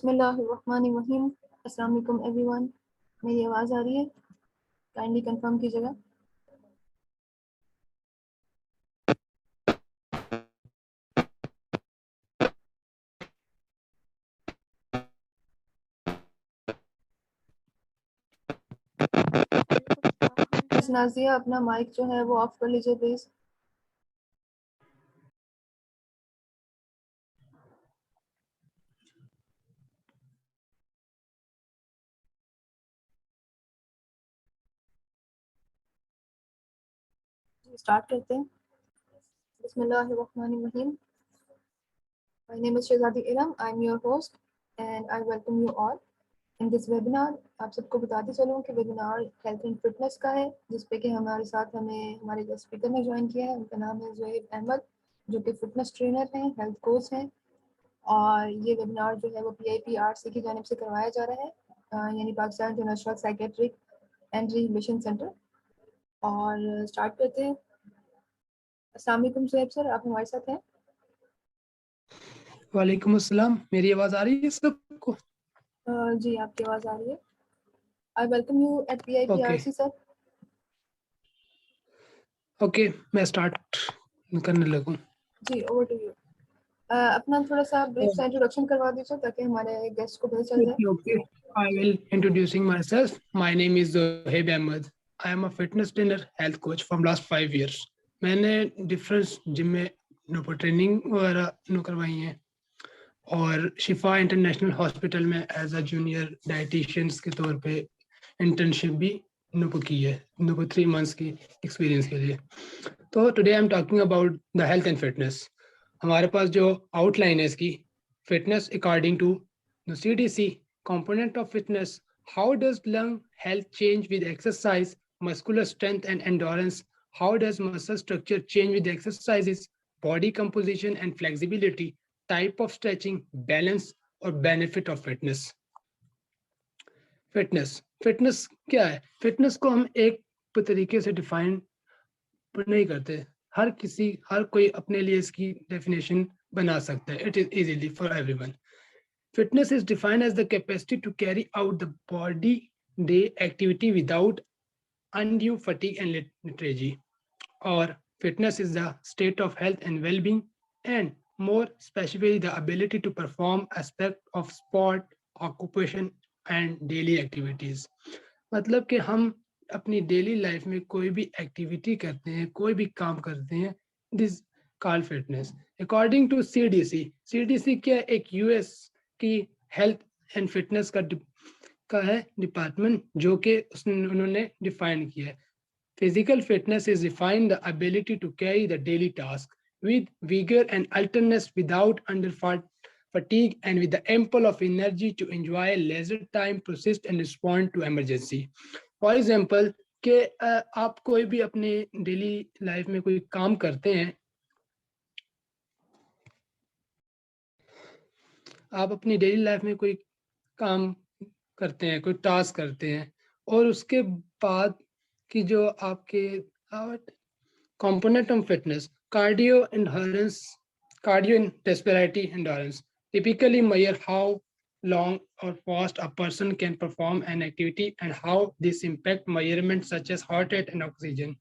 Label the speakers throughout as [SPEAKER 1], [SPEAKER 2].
[SPEAKER 1] बिस्मिल्लाहिर्रहमानिर्रहीम। अस्सलाम वालेकुम एवरीवन। मेरी आवाज़ आ रही है? काइंडली कंफर्म कीजिएगा। मिस नाज़िया, अपना माइक जो है वो ऑफ कर लीजिए प्लीज़। स्टार्ट करते हैं। बिस्मिल्लाहिर्रहमानिर्रहीम। My name is Shehzadi Iram. I'm your host and I welcome you all in this webinar। आप सबको बताते चलूँ कि वेबिनार हेल्थ एंड फिटनेस का है, जिसपे कि हमारे साथ हमारे गेस्ट स्पीकर ने ज्वाइन किया है। उनका नाम है ज़ोहेब अहमद, जो कि फिटनेस ट्रेनर हैं, हेल्थ कोच हैं। और ये वेबिनार जो है वो PIPRC की जानिब से करवाया जा रहा है, यानी Pakistan international psychiatric and rehabilitation centre. और स्टार्ट करते हैं। अस्सलाम वालेकुम ज़ोहेब सर, आप हमारे साथ हैं?
[SPEAKER 2] वालेकुम अस्सलाम। मेरी आवाज़ आ रही है सबको?
[SPEAKER 1] जी, आपकी आवाज़ आ रही है। I welcome you at PIPRC sir.
[SPEAKER 2] Okay, मैं स्टार्ट करने लगूँ।
[SPEAKER 1] जी, ओवर टू यू। अपना थोड़ा सा ब्रीफ सा इंट्रोडक्शन करवा दीजिए ताकि हमारे गेस्ट को पता चल जाए।
[SPEAKER 2] Okay, I will introducing myself. My name is Zohaib Ahmed. I am a fitness trainer, health coach from last 5 years. मैंने डिफरेंस जिम में ट्रेनिंग वगैरह करवाई हैं और शिफा इंटरनेशनल हॉस्पिटल में एज अ जूनियर डाइटिशियंस के तौर पे इंटर्नशिप भी की है 3 मंथ्स की एक्सपीरियंस के लिए। तो today I am talking about the health and fitness. हमारे पास जो आउटलाइन है इसकी, fitness according to the CDC component of fitness. How does lung health change with exercise? Muscular strength and endurance. How does muscle structure change with exercises? Body composition and flexibility. Type of stretching, balance or benefit of fitness. Fitness क्या है? Fitness को हम एक तरीके से define नहीं करते। हर कोई अपने लिए इसकी डेफिनेशन बना सकता है। It is easily for everyone. Fitness is defined as the capacity to carry out the body day activity without undue fatigue and lethargy. Or fitness is the state of health and well-being, and more specifically, the ability to perform aspect of sport, occupation, and daily activities. मतलब कि हम अपनी daily life में कोई भी activity करते हैं, कोई भी काम करते हैं, this call fitness. According to CDC क्या एक US की हेल्थ एंड फिटनेस का है डिपार्टमेंट, जो कि उन्होंने डिफाइन किया है। Physical fitness is defined the ability to carry the daily task with vigor and alertness without under fatigue and with the ample of energy to enjoy leisure time, persist and respond to emergency. For example, कि आप कोई भी अपने daily life में कोई काम करते हैं, आप अपनी डेली लाइफ में कोई काम करते हैं, कोई टास्क करते हैं, और उसके बाद की जो आपके component of fitness, cardio endurance, cardio and respiratory endurance typically measure how long or fast a person can perform an activity and how this impact measurements such as heart rate and oxygen.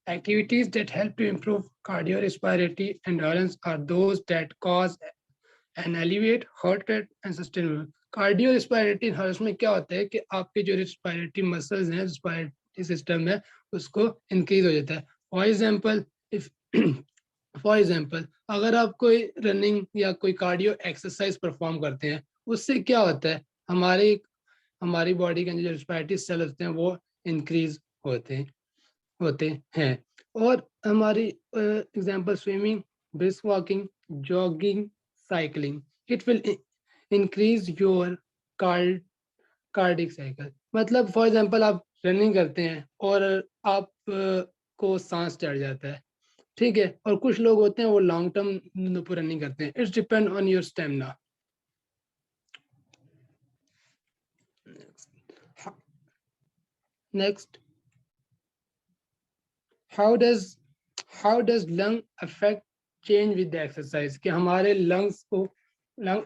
[SPEAKER 2] Activities that help to improve cardiorespiratory endurance are those that cause and elevate heart rate and sustainable. Cardiorespiratory endurance में क्या होता है कि आपके जो respiratory muscles हैं, respiratory system है, उसको इंक्रीज हो जाता है। फॉर एग्जाम्पल अगर आप कोई रनिंग या कोई कार्डियो एक्सरसाइज परफॉर्म करते हैं, उससे क्या होता है, हमारी बॉडी के अंदर जो रेस्पिरेटरी सेल होते हैं वो इंक्रीज होते हैं। और हमारी example swimming, brisk walking, jogging, cycling, it will increase your cardiac cycle. मतलब फॉर एग्जांपल आप रनिंग करते हैं और आप को सांस चढ़ जाता है, ठीक है, और कुछ लोग होते हैं वो लॉन्ग टर्म पर रनिंग करते हैं। It's depend on your stamina. Next, how does lung affect change with the exercise, कि हमारे लंग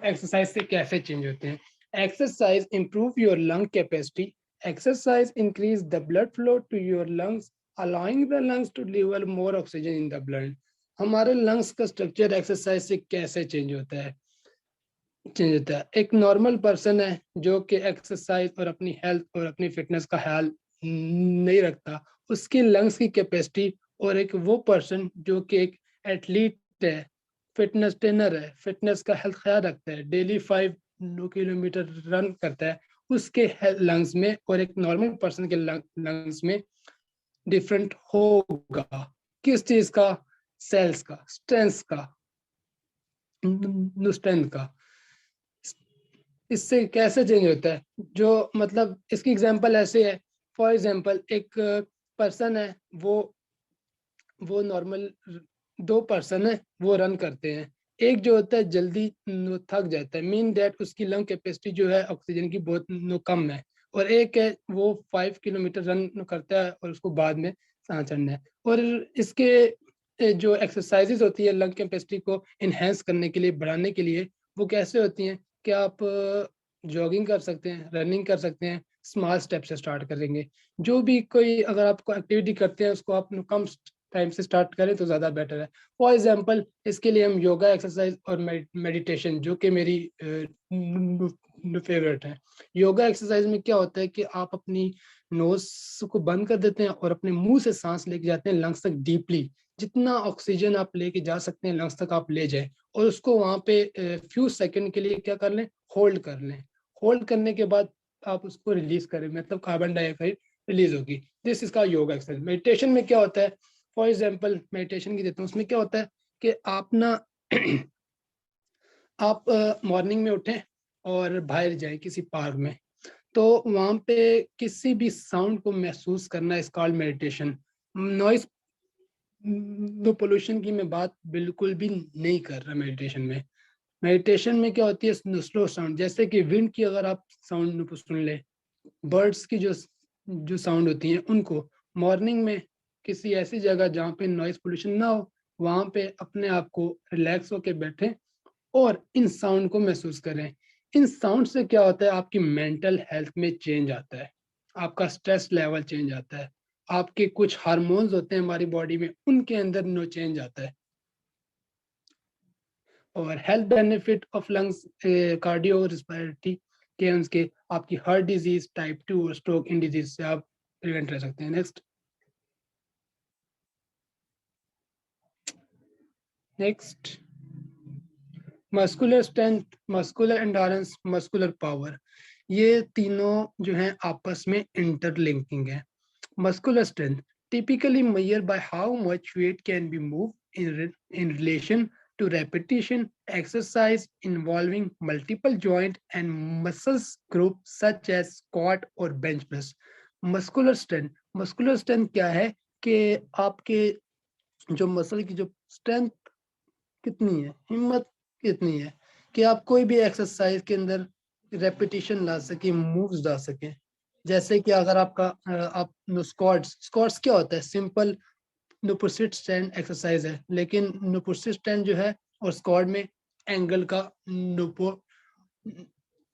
[SPEAKER 2] एक्सरसाइज से कैसे चेंज होते हैं। Exercise improve your lung capacity. Exercise increase the blood flow to your lungs, allowing the lungs to deliver more oxygen in the blood. हमारे lungs का structure exercise से कैसे change होता है? एक नॉर्मल पर्सन है जो कि एक्सरसाइज और अपनी हेल्थ और अपनी फिटनेस का ख्याल नहीं रखता, उसकी लंग्स की कैपेसिटी, और एक वो पर्सन जो कि एक एथलीट है, फिटनेस ट्रेनर है, फिटनेस का हेल्थ ख्याल रखता है, डेली 5 किलोमीटर रन करता है, उसके लंग्स में और एक नॉर्मल पर्सन के लंग्स में डिफरेंट होगा। किस चीज का? सेल्स का, स्ट्रेंथ का। इससे कैसे चेंज होता है? जो मतलब इसकी एग्जांपल ऐसे है, फॉर एग्जांपल एक पर्सन है, वो नॉर्मल 2 पर्सन है, वो रन करते हैं। एक जो होता है जल्दी थक जाता है, मीन दैट उसकी लंग कैपेसिटी जो है ऑक्सीजन की बहुत कम है, और एक है वो 5 किलोमीटर रन करता है और उसको बाद में सांस चढ़ना है। और इसके जो एक्सरसाइजेज होती है लंग कैपेसिटी को इन्हेंस करने के लिए, बढ़ाने के लिए, वो कैसे होती हैं कि आप जॉगिंग कर सकते हैं, रनिंग कर सकते हैं, स्मॉल स्टेप से स्टार्ट करेंगे। जो भी कोई अगर आपको एक्टिविटी करते हैं उसको आप कम टाइम से स्टार्ट करें तो ज़्यादा बेटर है। फॉर एग्जांपल इसके लिए हम योगा एक्सरसाइज और मेडिटेशन, जो कि मेरी फेवरेट है। योगा एक्सरसाइज में क्या होता है कि आप अपनी नोज को बंद कर देते हैं और अपने मुंह से सांस लेके जाते हैं लंग्स तक डीपली। जितना ऑक्सीजन आप लेके जा सकते हैं लंग्स तक आप ले जाएं, और उसको वहां पे फ्यू सेकंड के लिए क्या कर लें, होल्ड कर लें। होल्ड करने के बाद आप उसको रिलीज करें, मतलब कार्बन डाइऑक्साइड रिलीज होगी। दिस इसका योगा एक्सरसाइज। मेडिटेशन में क्या होता है, फॉर एग्जाम्पल मेडिटेशन की देता हूँ, उसमें क्या होता है कि आप ना आप मॉर्निंग में उठें और बाहर जाएं किसी पार्क में, तो वहां पे किसी भी साउंड को महसूस करना is called meditation. Noise pollution की मैं बात बिल्कुल भी नहीं कर रहा मेडिटेशन में। मेडिटेशन में क्या होती है, स्लो साउंड, जैसे कि विंड की अगर आप साउंड सुन ले, बर्ड्स की जो जो साउंड होती हैं उनको, मॉर्निंग में किसी ऐसी जगह जहाँ पे नॉइज पोल्यूशन ना हो, वहां पे अपने आप को रिलैक्स होके बैठें और इन साउंड को महसूस करें। इन साउंड से क्या होता है, आपकी मेंटल हेल्थ में चेंज आता है, आपका स्ट्रेस लेवल चेंज आता है, आपके कुछ हार्मोन्स होते हैं हमारी बॉडी में, उनके अंदर नो चेंज आता है। और health benefit of lungs, cardio respiratory के उनके आपकी हार्ट डिजीज, टाइप 2 और स्ट्रोक इन डिजीज से आप प्रिवेंट रह सकते हैं। Next, muscular strength, muscular endurance, muscular power, ये तीनों जो हैं आपस में इंटरलिंकिंग है। Muscular strength typically measured by how much weight can be moved in relation to repetition exercise involving multiple joint and muscles groups such as squat or bench press. Muscular strength क्या है कि आपके जो muscle की जो strength कितनी है, हिम्मत कितनी है कि आप कोई भी एक्सरसाइज के अंदर रेपिटेशन ला सके, मूव्स ला सके। जैसे कि अगर आपका आप स्क्वाट्स क्या होता है, सिंपल नुपुसिट स्टैंड एक्सरसाइज है, लेकिन नुपुसिट स्टैंड जो है और स्क्वाट में एंगल का नुपो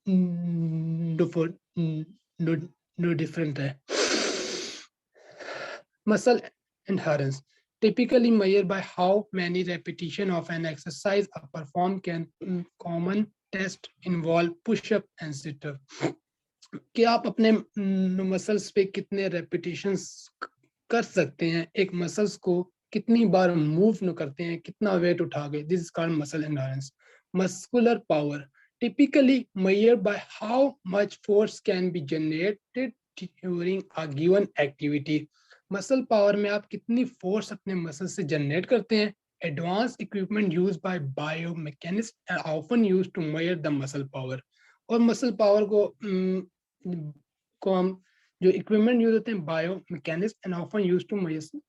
[SPEAKER 2] नुपो नो डिफरेंट है। Muscle endurance typically measured by how many repetition of an exercise a perform can common test involve push-up and sit-up. कि आप अपने मसल्स पे कितने रेपिटेशंस कर सकते हैं, एक मसल्स को कितनी बार मूव न करते हैं, कितना वेट उठा गए, this is called muscle endurance. Muscular power typically measured by how much force can be generated during a given activity. Muscle power में आप कितनी फोर्स अपने मसल से जनरेट करते हैं। Advance equipment use by biomechanist and often use to measure the muscle power. और muscle power को हम जो इक्विपमेंट यूज होते हैं biomechanist and often use to measure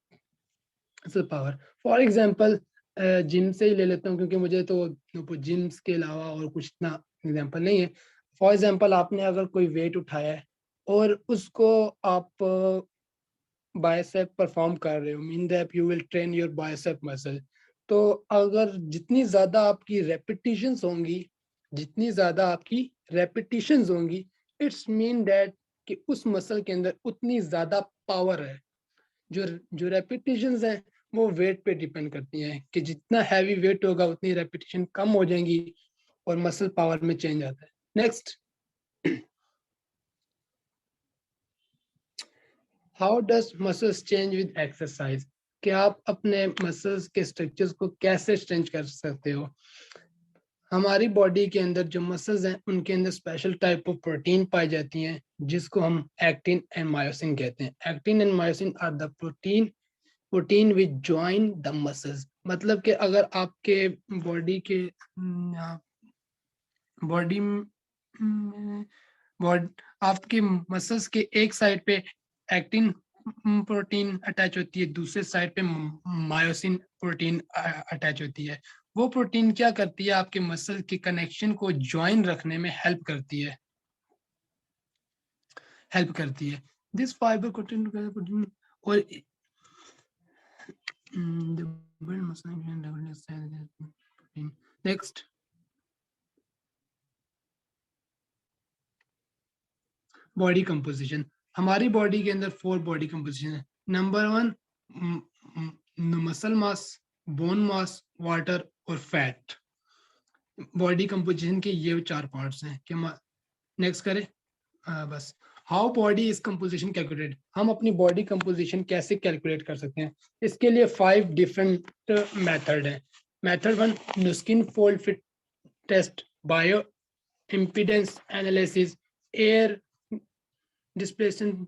[SPEAKER 2] muscle power. For example gym से ही ले लेता हूँ क्योंकि मुझे तो जिम्स के अलावा और कुछ इतना एग्जांपल नहीं है। फॉर एग्जांपल आपने अगर कोई वेट उठाया है और उसको आप बाइसेप परफॉर्म कर रहे हो, mean that you will train your bicep muscle. तो अगर जितनी ज्यादा आपकी रेपिटेशंस होंगी, जितनी ज्यादा आपकी रेपिटेशंस होंगी, इट्स मीन दैट कि उस मसल के अंदर उतनी ज्यादा पावर है। जो जो रेपिटेशंस है वो वेट पे डिपेंड करती हैं कि जितना हैवी वेट होगा उतनी रेपिटेशन कम हो जाएंगी और मसल पावर में चेंज आता है। Next, how does muscles change with exercise? कि आप अपने मसल्स के स्ट्रक्चर्स को कैसे चेंज कर सकते हो? हमारी बॉडी के अंदर जो मसल्स हैं उनके अंदर स्पेशल टाइप ऑफ प्रोटीन पाई जाती हैं जिसको हम एक्टिन एंड मायोसिन कहते हैं। Actin and myosin are the protein which join the muscles. मतलब कि अगर आपके बॉडी के बॉडी आपके मसल्स के एक साइड पे एक्टिन प्रोटीन अटैच होती है, दूसरे साइड पे मायोसिन प्रोटीन अटैच होती है। वो प्रोटीन क्या करती है, आपके मसल के कनेक्शन को ज्वाइन रखने में हेल्प करती है। दिस फाइबर प्रोटीन और नेक्स्ट, बॉडी कंपोजिशन। हमारी बॉडी के अंदर 4 बॉडी कंपोजिशन है। Number 1 muscle mass, bone mass, water और फैट। बॉडी कंपोजिशन के ये 4 पार्ट्स हैं कि नेक्स्ट करें। बस, how body is composition calculated? हम अपनी बॉडी कंपोजिशन कैसे कैलकुलेट कर सकते हैं? इसके लिए 5 डिफरेंट मेथड हैं। मेथड 1, नुस्किन fold fit test, bio impedance analysis, air displacement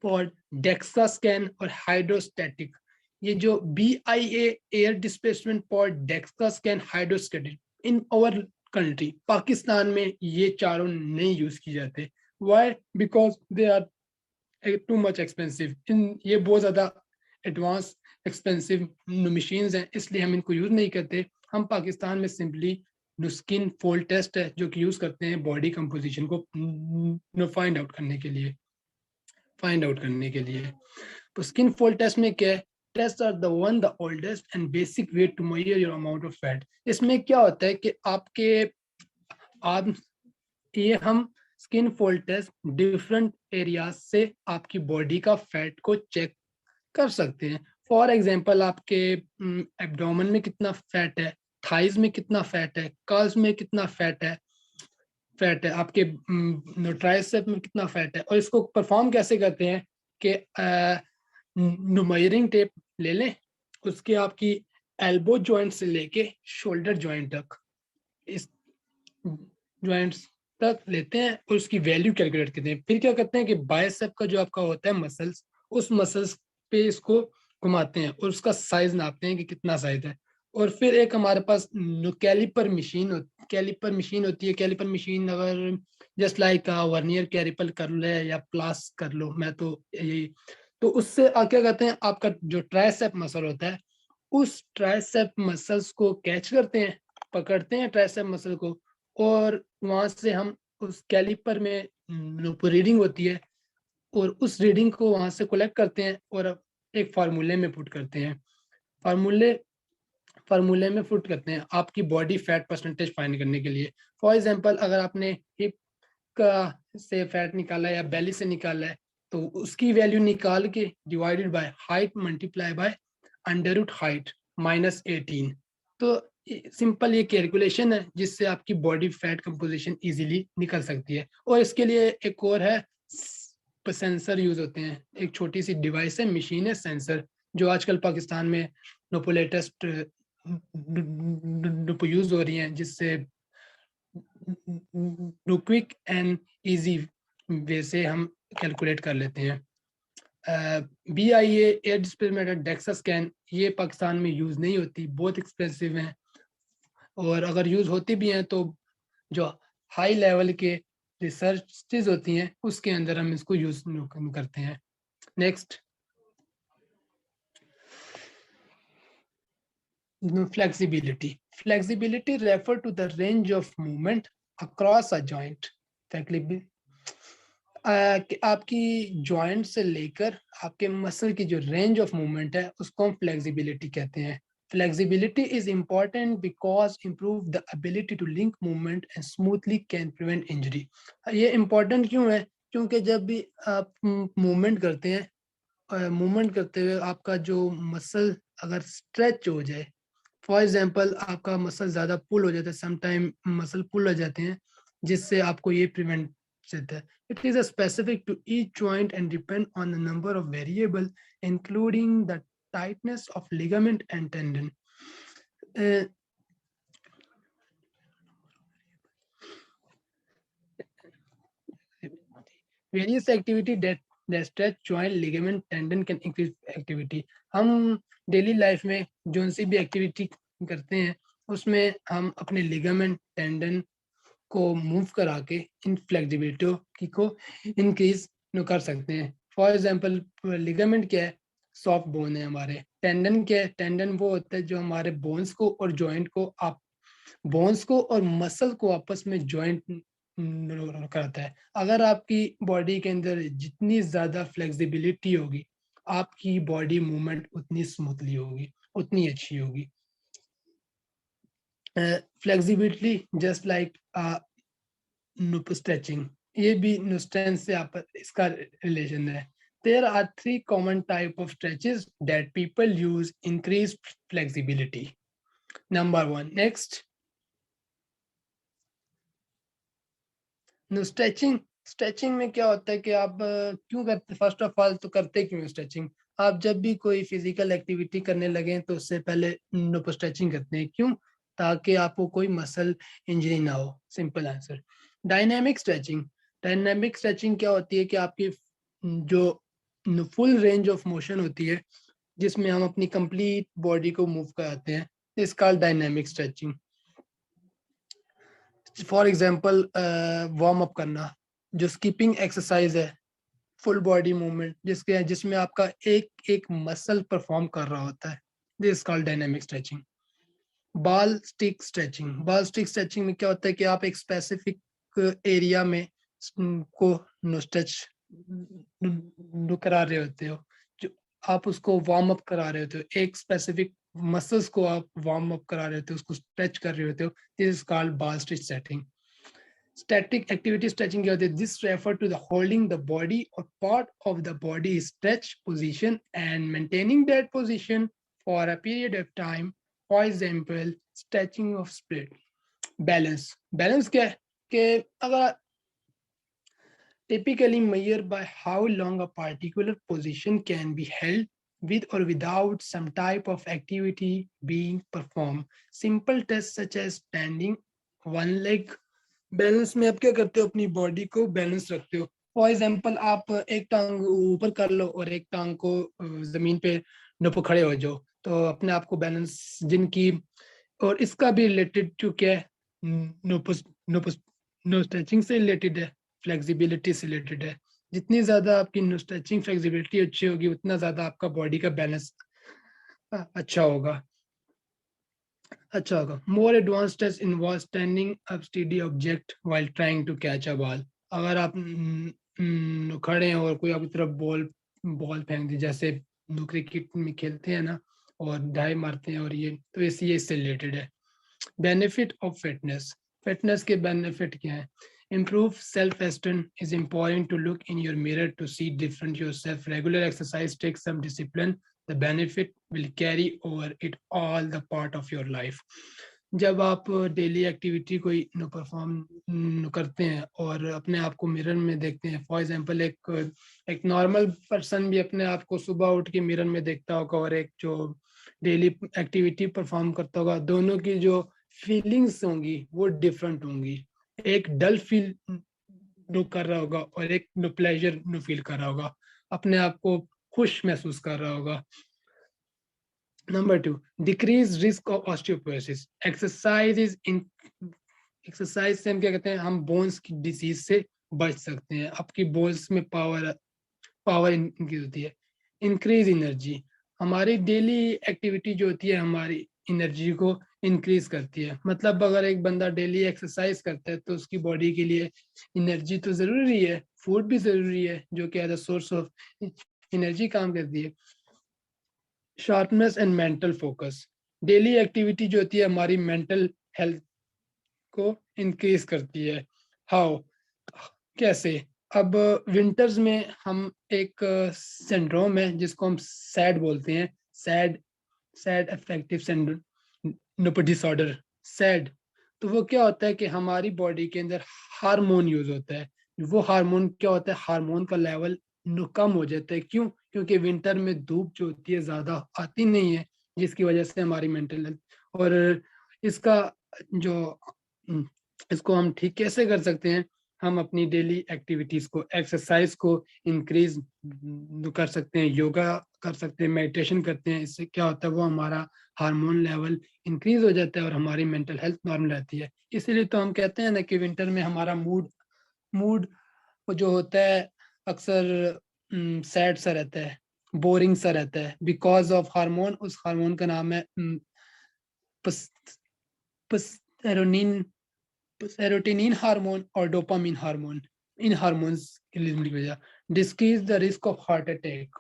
[SPEAKER 2] pod, DEXA scan और हाइड्रोस्टैटिक। ये जो BIA, air displacement pod, DEXA scan, hydrostatic, in our country Pakistan में ये चारों नहीं यूज किए जाते। Why? Because they are too much expensive. ये बहुत ज्यादा एडवांस एक्सपेंसिव मशीन्स हैं, इसलिए हम इनको यूज नहीं करते। हम पाकिस्तान में सिंपली नुस्किन फोल्ड टेस्ट है जो कि यूज करते हैं बॉडी कंपोजिशन को फाइंड आउट करने के लिए। तो स्किन फोल्ड टेस्ट में क्या है? Test are the oldest and basic way to measure your amount of fat. इसमें क्या होता है कि हम skin fold test different areas से आपकी बॉडी का फैट को चेक कर सकते हैं। फॉर एग्जाम्पल, आपके एब्डोमेन में कितना फैट है, थाइज में कितना फैट है, कर्ल्स में कितना फैट है, आपके ट्राइसेप में कितना फैट है। और इसको परफॉर्म कैसे करते हैं कि नुमेयरिंग टेप ले लें, उसके आपकी एल्बो जॉइंट से लेके शोल्डर जॉइंट तक, इस जॉइंट्स तक लेते हैं और उसकी वैल्यू कैलकुलेट करते हैं। फिर क्या करते हैं कि बाइसेप का जो आपका होता है मसल्स, उस मसल्स पे इसको घुमाते हैं और उसका साइज नापते हैं कि कितना साइज है। और फिर एक हमारे पास कैलिपर मशीन होती है। कैलिपर मशीन अगर जस्ट लाइक वर्नियर कैलिपर कर ले या प्लास कर लो, मैं तो यही, तो उससे क्या करते हैं, आपका जो ट्राइसेप मसल होता है उस ट्राइसेप मसल्स को कैच करते हैं, पकड़ते हैं ट्राइसेप मसल को, और वहां से हम उस कैलिपर में रीडिंग होती है और उस रीडिंग को वहां से कलेक्ट करते हैं और एक फार्मूले में पुट करते हैं। फार्मूले में पुट करते हैं आपकी बॉडी फैट परसेंटेज फाइंड करने के लिए। फॉर एग्जांपल, अगर आपने हिप का से फैट निकाला है या बेली से निकाला है, तो उसकी वैल्यू निकाल के divided by height multiply by under root height -18। तो सिंपल ये कैलकुलेशन है जिससे आपकी बॉडी फैट कंपोजिशन इजीली निकल सकती है। और इसके लिए एक और है, सेंसर यूज होते हैं। एक छोटी सी डिवाइस है, मशीन है, सेंसर, जो आजकल पाकिस्तान में लेटेस्ट यूज हो रही हैं, जिससे क्विक एंड इजी वे से हम कैलकुलेट कर लेते हैं। BIA, air displacement DEXA scan, ये पाकिस्तान में यूज नहीं होती, बहुत एक्सपेंसिव हैं, और अगर यूज होती भी हैं तो जो हाई लेवल के रिसर्चेज होती हैं उसके अंदर हम इसको यूज करते हैं। Next, flexibility refer to the range of movement across a joint. आपकी जॉइंट से लेकर आपके मसल की जो रेंज ऑफ मूवमेंट है उसको हम फ्लेक्सिबिलिटी कहते हैं। Flexibility is important because improve the ability to link movement and smoothly can prevent injury. ये important क्यों है? क्योंकि जब भी आप मूवमेंट करते हैं, मूवमेंट करते हुए आपका जो मसल अगर स्ट्रेच हो जाए, फॉर एग्जांपल आपका मसल ज़्यादा पुल हो जाता है, समटाइम मसल पुल हो जाते हैं, जिससे आपको ये प्रिवेंट रहता है. It is a specific to each joint and depend on the number of variable, including the tightness of ligament and tendon. Various activity that stretch joint ligament tendon can increase activity. हम daily life में जो सी भी activity करते हैं उसमें हम अपने ligament tendon को मूव करा के इन फ्लेक्सिबिलिटी को इंक्रीज कर सकते हैं. फॉर एग्जांपल लिगामेंट क्या है? सॉफ्ट बोन है हमारे. टेंडन क्या है? टेंडन वो होता है जो हमारे बोन्स को और जॉइंट को आप बोन्स को और मसल को आपस में जॉइंट करता है. अगर आपकी बॉडी के अंदर जितनी ज्यादा फ्लेक्सिबिलिटी होगी आपकी बॉडी मूवमेंट उतनी स्मूथली होगी, उतनी अच्छी होगी. फ्लेक्सिबिलिटी जस्ट लाइक स्ट्रेचिंग, ये भी स्ट्रेंथ से आप इसका रिलेशन है. There are 3 common type of stretches that people use increase flexibility. Number 1, next. Stretching में क्या होता है कि आप क्यों करते, फर्स्ट ऑफ ऑल तो करते क्यों स्ट्रेचिंग? आप जब भी कोई फिजिकल एक्टिविटी करने लगे तो उससे पहले स्ट्रेचिंग करते हैं. क्यों? ताकि आपको कोई मसल इंजरी ना हो. Simple answer. डायनेमिक स्ट्रेचिंग क्या होती है कि आपकी जो फुल रेंज ऑफ मोशन होती है जिसमें हम अपनी कंप्लीट बॉडी को मूव कराते हैं, इस called dynamic stretching. For example warm up करना, जो स्कीपिंग एक्सरसाइज है, फुल बॉडी मूवमेंट जिसमें आपका एक मसल परफॉर्म कर रहा होता है, this called dynamic stretching. Ball stick stretching में क्या होता है कि आप एक स्पेसिफिक एरिया में को स्ट्रेच करा रहे होते हो, जो आप उसको वार्म अप करा रहे होते हो, एक स्पेसिफिक मसल्स को आप वार्म अप करा रहे होते हो, उसको स्ट्रेच कर रहे होते हो. This is called ball stick stretching. Static activity stretching क्या होती है? This refer to the holding the body or part of the body stretch position and maintaining that position for a period of time. For example, stretching of split. Balance क्या है कि अगर typically measured by how long a particular position can be held with or without some type of activity being performed. Simple tests such as standing one leg. Balance में आप क्या करते हो? अपनी बॉडी को बैलेंस रखते हो. फॉर एग्जाम्पल आप एक टांग ऊपर कर लो और एक टांग को जमीन पे नुप खड़े हो जाओ, तो अपने आप को बैलेंस जिनकी, और इसका भी रिलेटेड टू क्या है? नो स्ट्रेचिंग से रिलेटेड है, फ्लेक्सिबिलिटी से रिलेटेड है. जितनी ज्यादा आपकी नो स्ट्रेचिंग फ्लेक्सिबिलिटी अच्छी होगी उतना ज्यादा आपका बॉडी का बैलेंस अच्छा होगा. More advanced tests involve standing up steady object while trying to catch a ball. अगर आप खड़े हैं और कोई आपकी तरफ बॉल फेंक दी, जैसे क्रिकेट में खेलते हैं ना और डाई मारते हैं, और ये तो इससे रिलेटेड है. बेनिफिट ऑफ फिटनेस के बेनिफिट क्या है? Improve self-esteem. Is important to look in your mirror to see different yourself. Regular exercise takes some discipline. The benefit will carry over it all the part of your life. जब आप daily activity कोई perform करते हैं और अपने आप को mirror में देखते हैं, फॉर एग्जांपल एक नॉर्मल पर्सन भी अपने आप को सुबह उठ के मिरर में देखता होगा और एक जो डेली एक्टिविटी परफॉर्म करता होगा, दोनों की जो फीलिंग्स होंगी वो डिफरेंट होंगी. एक डल फील कर रहा होगा और एक प्लेजर फील कर रहा होगा, अपने आप को खुश महसूस कर रहा होगा. Number 2, decrease risk of osteoporosis. Exercise से हम क्या कहते हैं? हम बोन्स की डिसीज से बच सकते हैं. आपकी बोन्स में पावर इंक्रीज होती है. Increase energy. हमारी डेली एक्टिविटी जो होती है हमारी एनर्जी को इंक्रीज करती है. मतलब अगर एक बंदा डेली एक्सरसाइज करता है तो उसकी बॉडी के लिए एनर्जी तो जरूरी है, फूड भी जरूरी है जो कि as a source of energy काम करती है. Sharpness and mental focus. Daily activity जो होती है हमारी मेंटल हेल्थ को इंक्रीज करती है। हाउ, कैसे? अब विंटर्स में हम एक सिंड्रोम है जिसको हम सैड बोलते हैं, sad sad affective syndrome disorder, sad. तो वो क्या होता है कि हमारी बॉडी के अंदर हार्मोन यूज होता है। वो हार्मोन क्या होता है, हार्मोन का लेवल कम हो जाता है। क्यों? क्योंकि विंटर में धूप जो होती है ज्यादा आती नहीं है, जिसकी वजह से हमारी मेंटल हेल्थ। और इसका जो इसको हम ठीक कैसे कर सकते हैं? हम अपनी डेली एक्टिविटीज को, एक्सरसाइज को इंक्रीज कर सकते हैं, योगा कर सकते हैं, मेडिटेशन करते हैं। इससे क्या होता है, वो हमारा हार्मोन लेवल इंक्रीज हो जाता है और हमारी मेंटल हेल्थ नॉर्मल रहती है। इसीलिए तो हम कहते हैं ना कि विंटर में हमारा मूड मूड जो होता है अक्सर सैड सा रहता है, बोरिंग सा रहता है, बिकॉज ऑफ हार्मोन। उस हार्मोन का नाम है सेरोनिन, सेरोटोनिन हार्मोन और डोपामिन हार्मोन। इन हार्मोन्स की वजह decrease the risk of heart attack,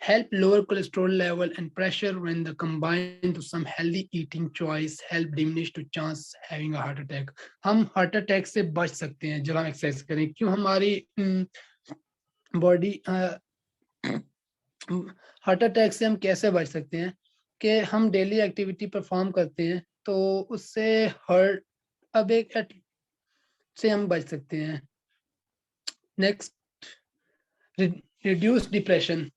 [SPEAKER 2] help lower cholesterol level and pressure when the combined to some healthy eating choice help diminish to chance having a heart attack। हम heart attack से बच सकते हैं जब हम exercise करें। क्यों? हमारी बॉडी हार्ट अटैक से हम कैसे बच सकते हैं कि हम डेली एक्टिविटी परफॉर्म करते हैं तो उससे हर्ट अब एक से हम बच सकते हैं। Next, reduce depression.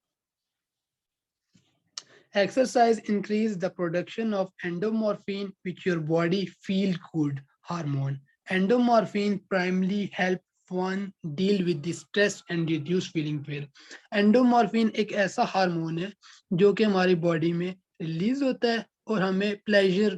[SPEAKER 2] Exercise increase the production of endomorphin, which your body feel good hormone. Endomorphin primarily help one deal with the stress and reduce feeling fear। Endomorphin एक ऐसा हार्मोन है जो कि हमारी बॉडी में रिलीज होता है और हमें प्लेजर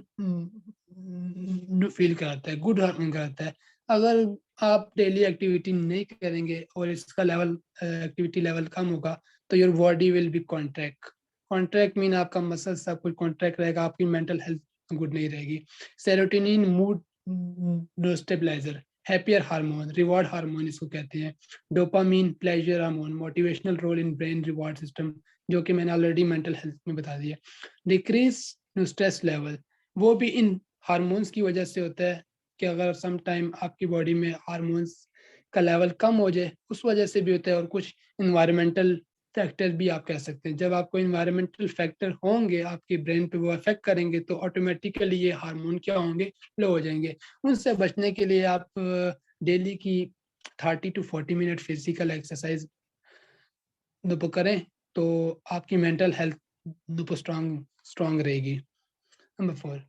[SPEAKER 2] फील कराता है, गुड हार्मोन कराता है। अगर आप डेली एक्टिविटी नहीं करेंगे और इसका लेवल, एक्टिविटी लेवल कम होगा, तो your body will be contract. Contract mean आपका मसल सब कुछ कॉन्ट्रैक्ट रहेगा, आपकी मेंटल हेल्थ गुड नहीं रहेगी। Serotonin mood stabiliser, happier hormone, reward hormone इसको कहते हैं। Dopamine pleasure hormone, motivational role in brain reward system, जो कि मैंने ऑलरेडी मेंटल हेल्थ में बता दिया। डिक्रीज स्ट्रेस लेवल, वो भी इन हार्मोन्स की वजह से होता है कि अगर सम टाइम आपकी बॉडी में हार्मोन्स का लेवल कम हो जाए, उस वजह से भी होता है। और कुछ इन्वायरमेंटल फैक्टर भी आप कह सकते हैं। जब आपको इन्वायरमेंटल फैक्टर होंगे आपके ब्रेन पे, वो अफेक्ट करेंगे, तो ऑटोमेटिकली ये हार्मोन क्या होंगे, लो हो जाएंगे। उनसे बचने के लिए आप डेली की 30 to 40 मिनट फिजिकल एक्सरसाइज करें तो आपकी मेंटल हेल्थ स्ट्रांग रहेगी। नंबर 4,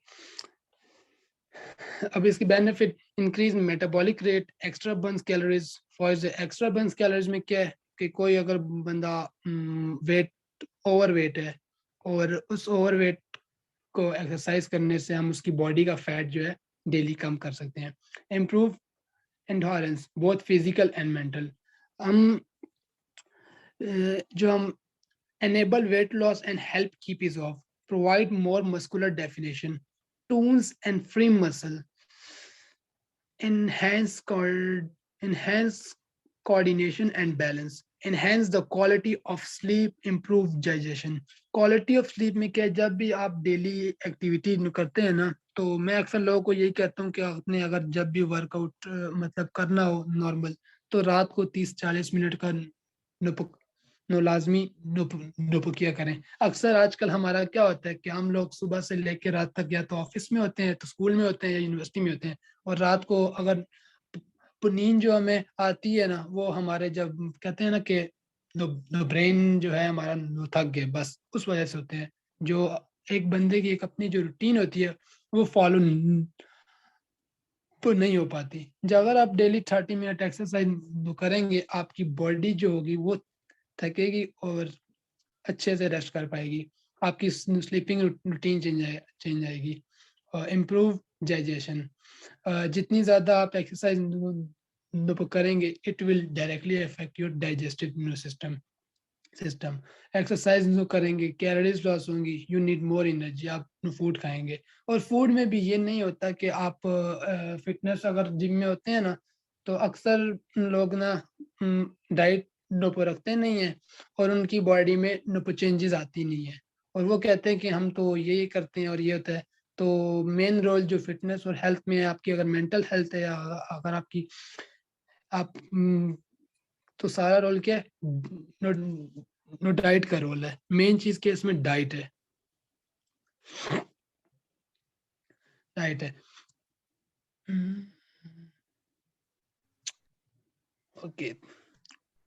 [SPEAKER 2] अब इसकी benefit, increase metabolic rate, extra Burns calories. For extra Burns calories में क्या है कि कोई अगर बंदा वेट, ओवर वेट है और उस ओवर वेट को एक्सरसाइज करने से हम उसकी बॉडी का फैट जो है डेली कम कर सकते हैं। Improve endurance both physical and mental. हम जो हम enable weight loss and help keep it off, provide more muscular definition, tones and free muscle, enhance enhance coordination and balance, enhance the quality of sleep, improve digestion। quality of sleep में क्या है, जब भी आप daily activity करते हैं ना, तो मैं अक्सर लोगों को यही कहता हूँ कि आपने अगर जब भी वर्कआउट मतलब करना हो नॉर्मल, तो रात को 30-40 मिनट का नो लाजमी नुप किया करें। अक्सर आजकल हमारा क्या होता है कि हम लोग सुबह से लेकर रात तक या तो ऑफिस में होते हैं, तो स्कूल में होते हैं या यूनिवर्सिटी में होते हैं, और रात को अगर नींद जो हमें आती है ना, वो हमारे जब कहते हैं ना कि ब्रेन जो है हमारा थक गया, बस उस वजह से होते हैं। जो एक बंदे की एक अपनी जो रूटीन होती है वो फॉलो तो नहीं हो पाती। जब अगर आप डेली 30 मिनट एक्सरसाइज करेंगे, आपकी बॉडी जो होगी वो थकेगी और अच्छे से रेस्ट कर पाएगी, आपकी स्लीपिंग रूटीन चेंज आएगी। और इम्प्रूव डाइजेशन, जितनी ज़्यादा आप एक्सरसाइज करेंगे, it will directly affect your digestive system. Exercise जो करेंगे, कैलोरीज लॉस होंगी, यू नीड मोर एनर्जी, आप फूड खाएंगे। और फूड में भी ये नहीं होता कि आप फिटनेस अगर जिम में होते हैं ना, तो अक्सर लोग ना डाइट रखते नहीं है और उनकी बॉडी में चेंजेस आती नहीं है। और वो कहते हैं कि हम तो ये करते हैं और ये होता है। तो मेन रोल जो फिटनेस और हेल्थ में है आपकी, अगर मेंटल हेल्थ है या अगर आपकी आप तो सारा रोल क्या है, नो, नो डाइट का रोल है। मेन चीज क्या है इसमें, डाइट है, डाइट है। ओके,
[SPEAKER 1] जी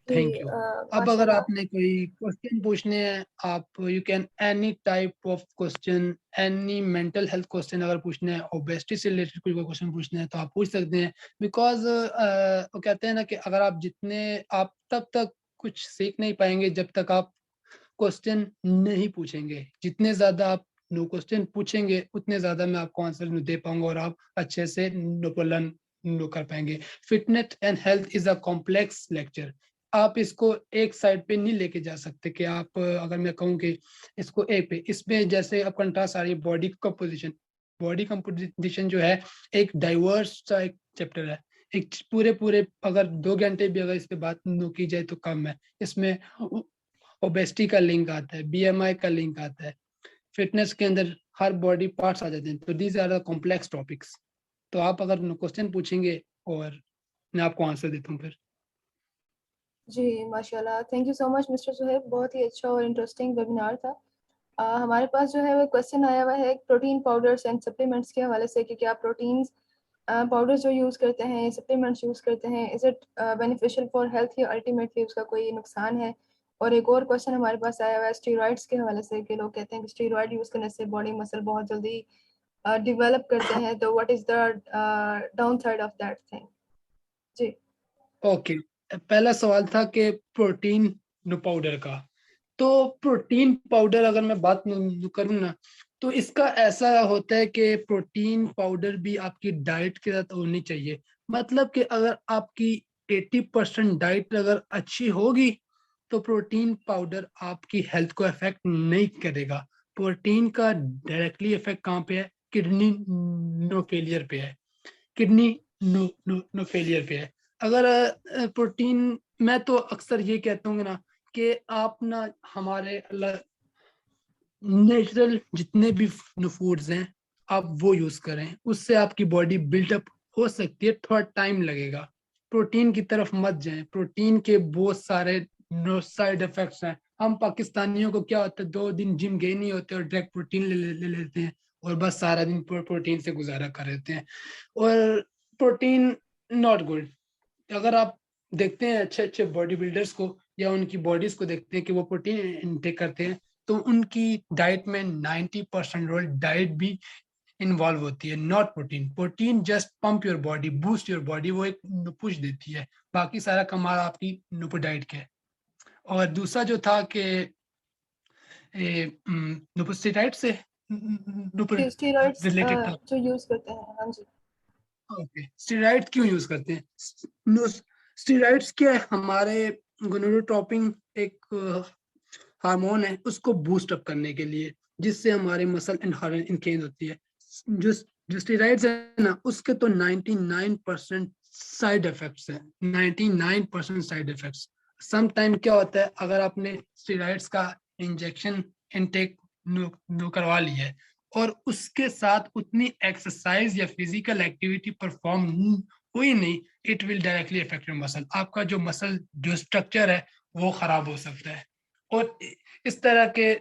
[SPEAKER 2] थैंक यू। अब अगर
[SPEAKER 1] माशाल्लाह।
[SPEAKER 2] आपने कोई क्वेश्चन पूछने हैं, आप you can any type of question, any mental health question अगर पूछने हैं, ओबेसिटी से रिलेटेड कोई क्वेश्चन पूछने हैं तो आप पूछ सकते हैं। बिकॉज वो कहते हैं ना कि अगर आप जितने, आप तब तक कुछ सीख नहीं पाएंगे जब तक आप क्वेश्चन नहीं पूछेंगे। जितने ज्यादा आप नो क्वेश्चन पूछेंगे उतने ज्यादा मैं आपको आंसर दे पाऊंगा और आप अच्छे से नो को लर्न नो कर पाएंगे। Fitness and health is a complex lecture. आप इसको एक साइड पे नहीं लेके जा सकते कि आप अगर मैं कहूँ कि इसको एक पे, इसमें जैसे अब कंट्रास्ट आ रही है बॉडी कंपोजिशन। बॉडी कंपोजिशन जो है एक डाइवर्स सा एक चैप्टर है। एक पूरे पूरे अगर 2 घंटे भी अगर इस पे बात नो की जाए तो कम है। इसमें ओबेसिटी का लिंक आता है, बीएमआई का लिंक आता है, फिटनेस के अंदर हर बॉडी पार्ट्स आ जाते हैं। तो these are the complex topics. तो आप अगर क्वेश्चन पूछेंगे और मैं आपको आंसर देता हूँ फिर।
[SPEAKER 1] जी माशाल्लाह, thank you so much mister Suhaib, बहुत ही अच्छा और इंटरेस्टिंग वेबिनार था। हमारे पास जो है वो क्वेश्चन आया हुआ है प्रोटीन पाउडर्स एंड सप्लीमेंट्स के हवाले से कि क्या प्रोटीन्स पाउडर्स जो यूज़ करते हैं, सप्लीमेंट्स यूज़ करते हैं, is it beneficial for health या अल्टीमेटली उसका कोई नुकसान है। और एक और क्वेश्चन हमारे पास आया हुआ है स्टीरॉइड्स के हवाले से कि लोग कहते हैं कि स्टीरॉइड यूज़ करने से बॉडी मसल बहुत जल्दी डेवलप करते हैं, तो what is the downside of that thing. जी
[SPEAKER 2] ओके, पहला सवाल था कि प्रोटीन पाउडर का। तो प्रोटीन पाउडर अगर मैं बात करूँ ना, तो इसका ऐसा होता है कि प्रोटीन पाउडर भी आपकी डाइट के साथ होनी चाहिए। मतलब कि अगर आपकी 80% डाइट अगर अच्छी होगी तो प्रोटीन पाउडर आपकी हेल्थ को अफेक्ट नहीं करेगा। प्रोटीन का डायरेक्टली इफेक्ट कहाँ पे है, किडनी नो फेलियर पे है। किडनी नो फेलियर पे है। अगर प्रोटीन, मैं तो अक्सर ये कहता हूँ ना कि आप ना हमारे नेचुरल जितने भी फूड्स हैं आप वो यूज करें, उससे आपकी बॉडी बिल्डअप हो सकती है, थोड़ा टाइम लगेगा। प्रोटीन की तरफ मत जाएं, प्रोटीन के बहुत सारे नो साइड इफेक्ट्स हैं। हम पाकिस्तानियों को क्या होता है, 2 दिन जिम गए नहीं होते और डायरेक्ट प्रोटीन ले लेते हैं और बस सारा दिन प्रोटीन से गुजारा कर देते हैं। और प्रोटीन नॉट गुड। अगर आप देखते हैं अच्छे अच्छे बॉडी बिल्डर्स को या उनकी बॉडीज को देखते हैं कि वो प्रोटीन इनटेक करते हैं, तो उनकी डाइट में 90% रोल डाइट भी इन्वॉल्व होती है, not protein. Protein just pump your body, boost your body, वो एक पुश देती है। बाकी सारा कमाल आपकी डाइट का है। और दूसरा जो था कि स्टेरॉइड से
[SPEAKER 1] जी स्टीरॉइड्स
[SPEAKER 2] रिलेटेड था।
[SPEAKER 1] जो यूज़ करते हैं, हाँ जी।
[SPEAKER 2] ओके, स्टेरॉइड क्यों यूज करते हैं? स्टेरॉइड्स क्या है, हमारे गोनाडोट्रोपिन एक हार्मोन है, उसको बूस्ट अप करने के लिए, जिससे हमारे मसल इनक्रीज होती है। जो जो स्टेरॉइड्स है ना, उसके तो 99% साइड इफेक्ट्स हैं, 99% साइड इफेक्ट्स। सम टाइम क्या होता है, अगर आपने स्टेरॉइड्स का इंजेक्शन इनटेक नो करवा लिया है और उसके साथ उतनी एक्सरसाइज या फिजिकल एक्टिविटी परफॉर्म हुई नहीं, it will directly affect your muscle. आपका जो मसल जो स्ट्रक्चर है वो खराब हो सकता है। और इस तरह के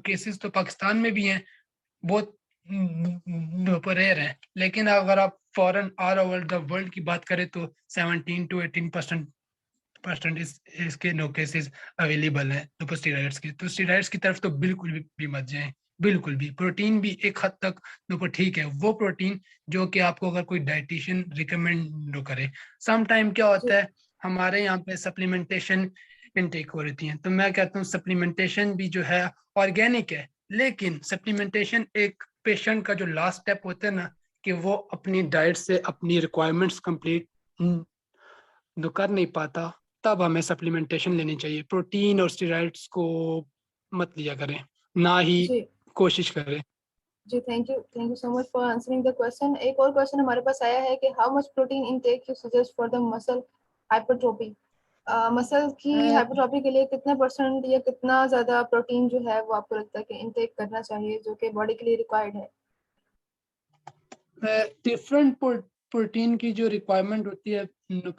[SPEAKER 2] केसेस तो पाकिस्तान में भी हैं, बहुत रेयर है। लेकिन अगर आप foreign all over the world की बात करें तो 17 to 18% इसके नो केसेस अवेलेबल है स्टीरॉइड्स के। तो स्टीरॉइड्स की तरफ तो बिल्कुल भी मत जाएं, बिल्कुल भी। प्रोटीन भी एक हद तक ठीक है, वो प्रोटीन जो कि आपको अगर कोई डाइटिशियन रिकमेंड करे। सम टाइम क्या
[SPEAKER 1] जी
[SPEAKER 2] होता है, हमारे यहाँ पे सप्लीमेंटेशन इनटेक हो रही है, तो मैं कहता हूँ सप्लीमेंटेशन भी जो है ऑर्गेनिक है, लेकिन सप्लीमेंटेशन एक पेशेंट का जो लास्ट स्टेप होता है ना, कि वो अपनी डाइट से अपनी रिक्वायरमेंट्स कंप्लीट कर नहीं पाता, तब हमें सप्लीमेंटेशन लेनी चाहिए। प्रोटीन और स्टेरॉइड्स को मत लिया करें, ना ही
[SPEAKER 1] जी
[SPEAKER 2] कोशिश करें।
[SPEAKER 1] जी, thank you so much for answering the question. एक और क्वेश्चन हमारे पास आया है कि how much protein intake you suggest for the muscle hypertrophy. Muscle की हाइपरट्रॉफी के लिए कितना परसेंट या कितना ज्यादा प्रोटीन जो है वो आपको लगता है कि इनटेक करना चाहिए जो कि बॉडी के लिए रिक्वायर्ड है?
[SPEAKER 2] डिफरेंट प्रोटीन की जो रिक्वायरमेंट होती है,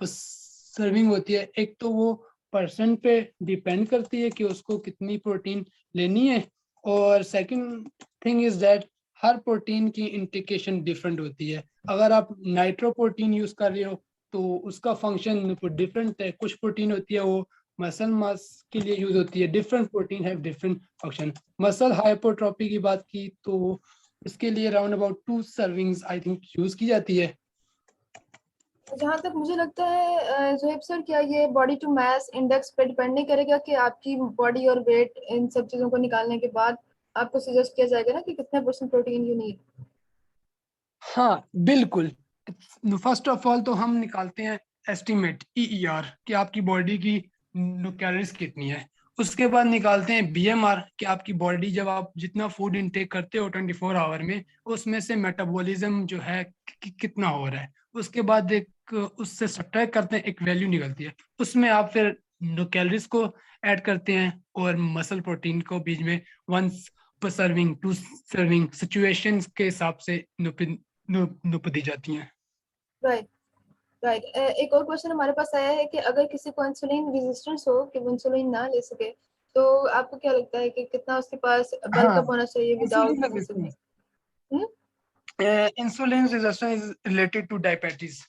[SPEAKER 2] सर्विंग होती है, एक तो वो पर्सन पे डिपेंड करती है कि उसको कितनी प्रोटीन लेनी है, और second thing is that her protein की इंटिकेशन डिफरेंट होती है। अगर आप नाइट्रो प्रोटीन यूज कर रहे हो तो उसका फंक्शन डिफरेंट है। कुछ प्रोटीन होती है वो मसल मास के लिए यूज होती है, different protein have different function. Muscle hypertrophy की बात की तो इसके लिए around about 2 servings I think use की जाती है।
[SPEAKER 1] जहाँ तक मुझे लगता है जोहेब सर, क्या ये बॉडी टू मास इंडेक्स पे डिपेंड नहीं करेगा कि आपकी बॉडी और वेट इन सब चीजों को निकालने के बाद आपको सजेस्ट किया जाएगा ना कि कितने परसेंट प्रोटीन यू नीड?
[SPEAKER 2] हाँ बिल्कुल। फर्स्ट ऑफ ऑल तो हम निकालते हैं एस्टिमेट ईईआर कि आपकी बॉडी की कैलोरीज कितनी है। उसके बाद निकालते हैं बीएमआर कि आपकी बॉडी जब आप जितना फूड इनटेक करते हो 24 आवर में, उसमें से मेटाबॉलिज्म जो है कितना हो रहा है। उसके बाद एक उससे सब्ट्रैक्ट करते हैं, एक वैल्यू निकलती है, उसमें आप फिर कैलोरीज को ऐड करते हैं और मसल प्रोटीन को बीच में 1 पर सर्विंग 2 सर्विंग सिचुएशंस के हिसाब से नुप दी जाती हैं।
[SPEAKER 1] Right, right. एक और क्वेश्चन हमारे पास आया है कि अगर किसी को इंसुलिन रेजिस्टेंस हो कि वो इंसुलिन ना ले सके, तो आपको क्या लगता है कि कितना उसके पास बल्क
[SPEAKER 2] हाँ,
[SPEAKER 1] अप होना चाहिए
[SPEAKER 2] insulin
[SPEAKER 1] without insulin?
[SPEAKER 2] Resistance, insulin resistance is related two diabetes.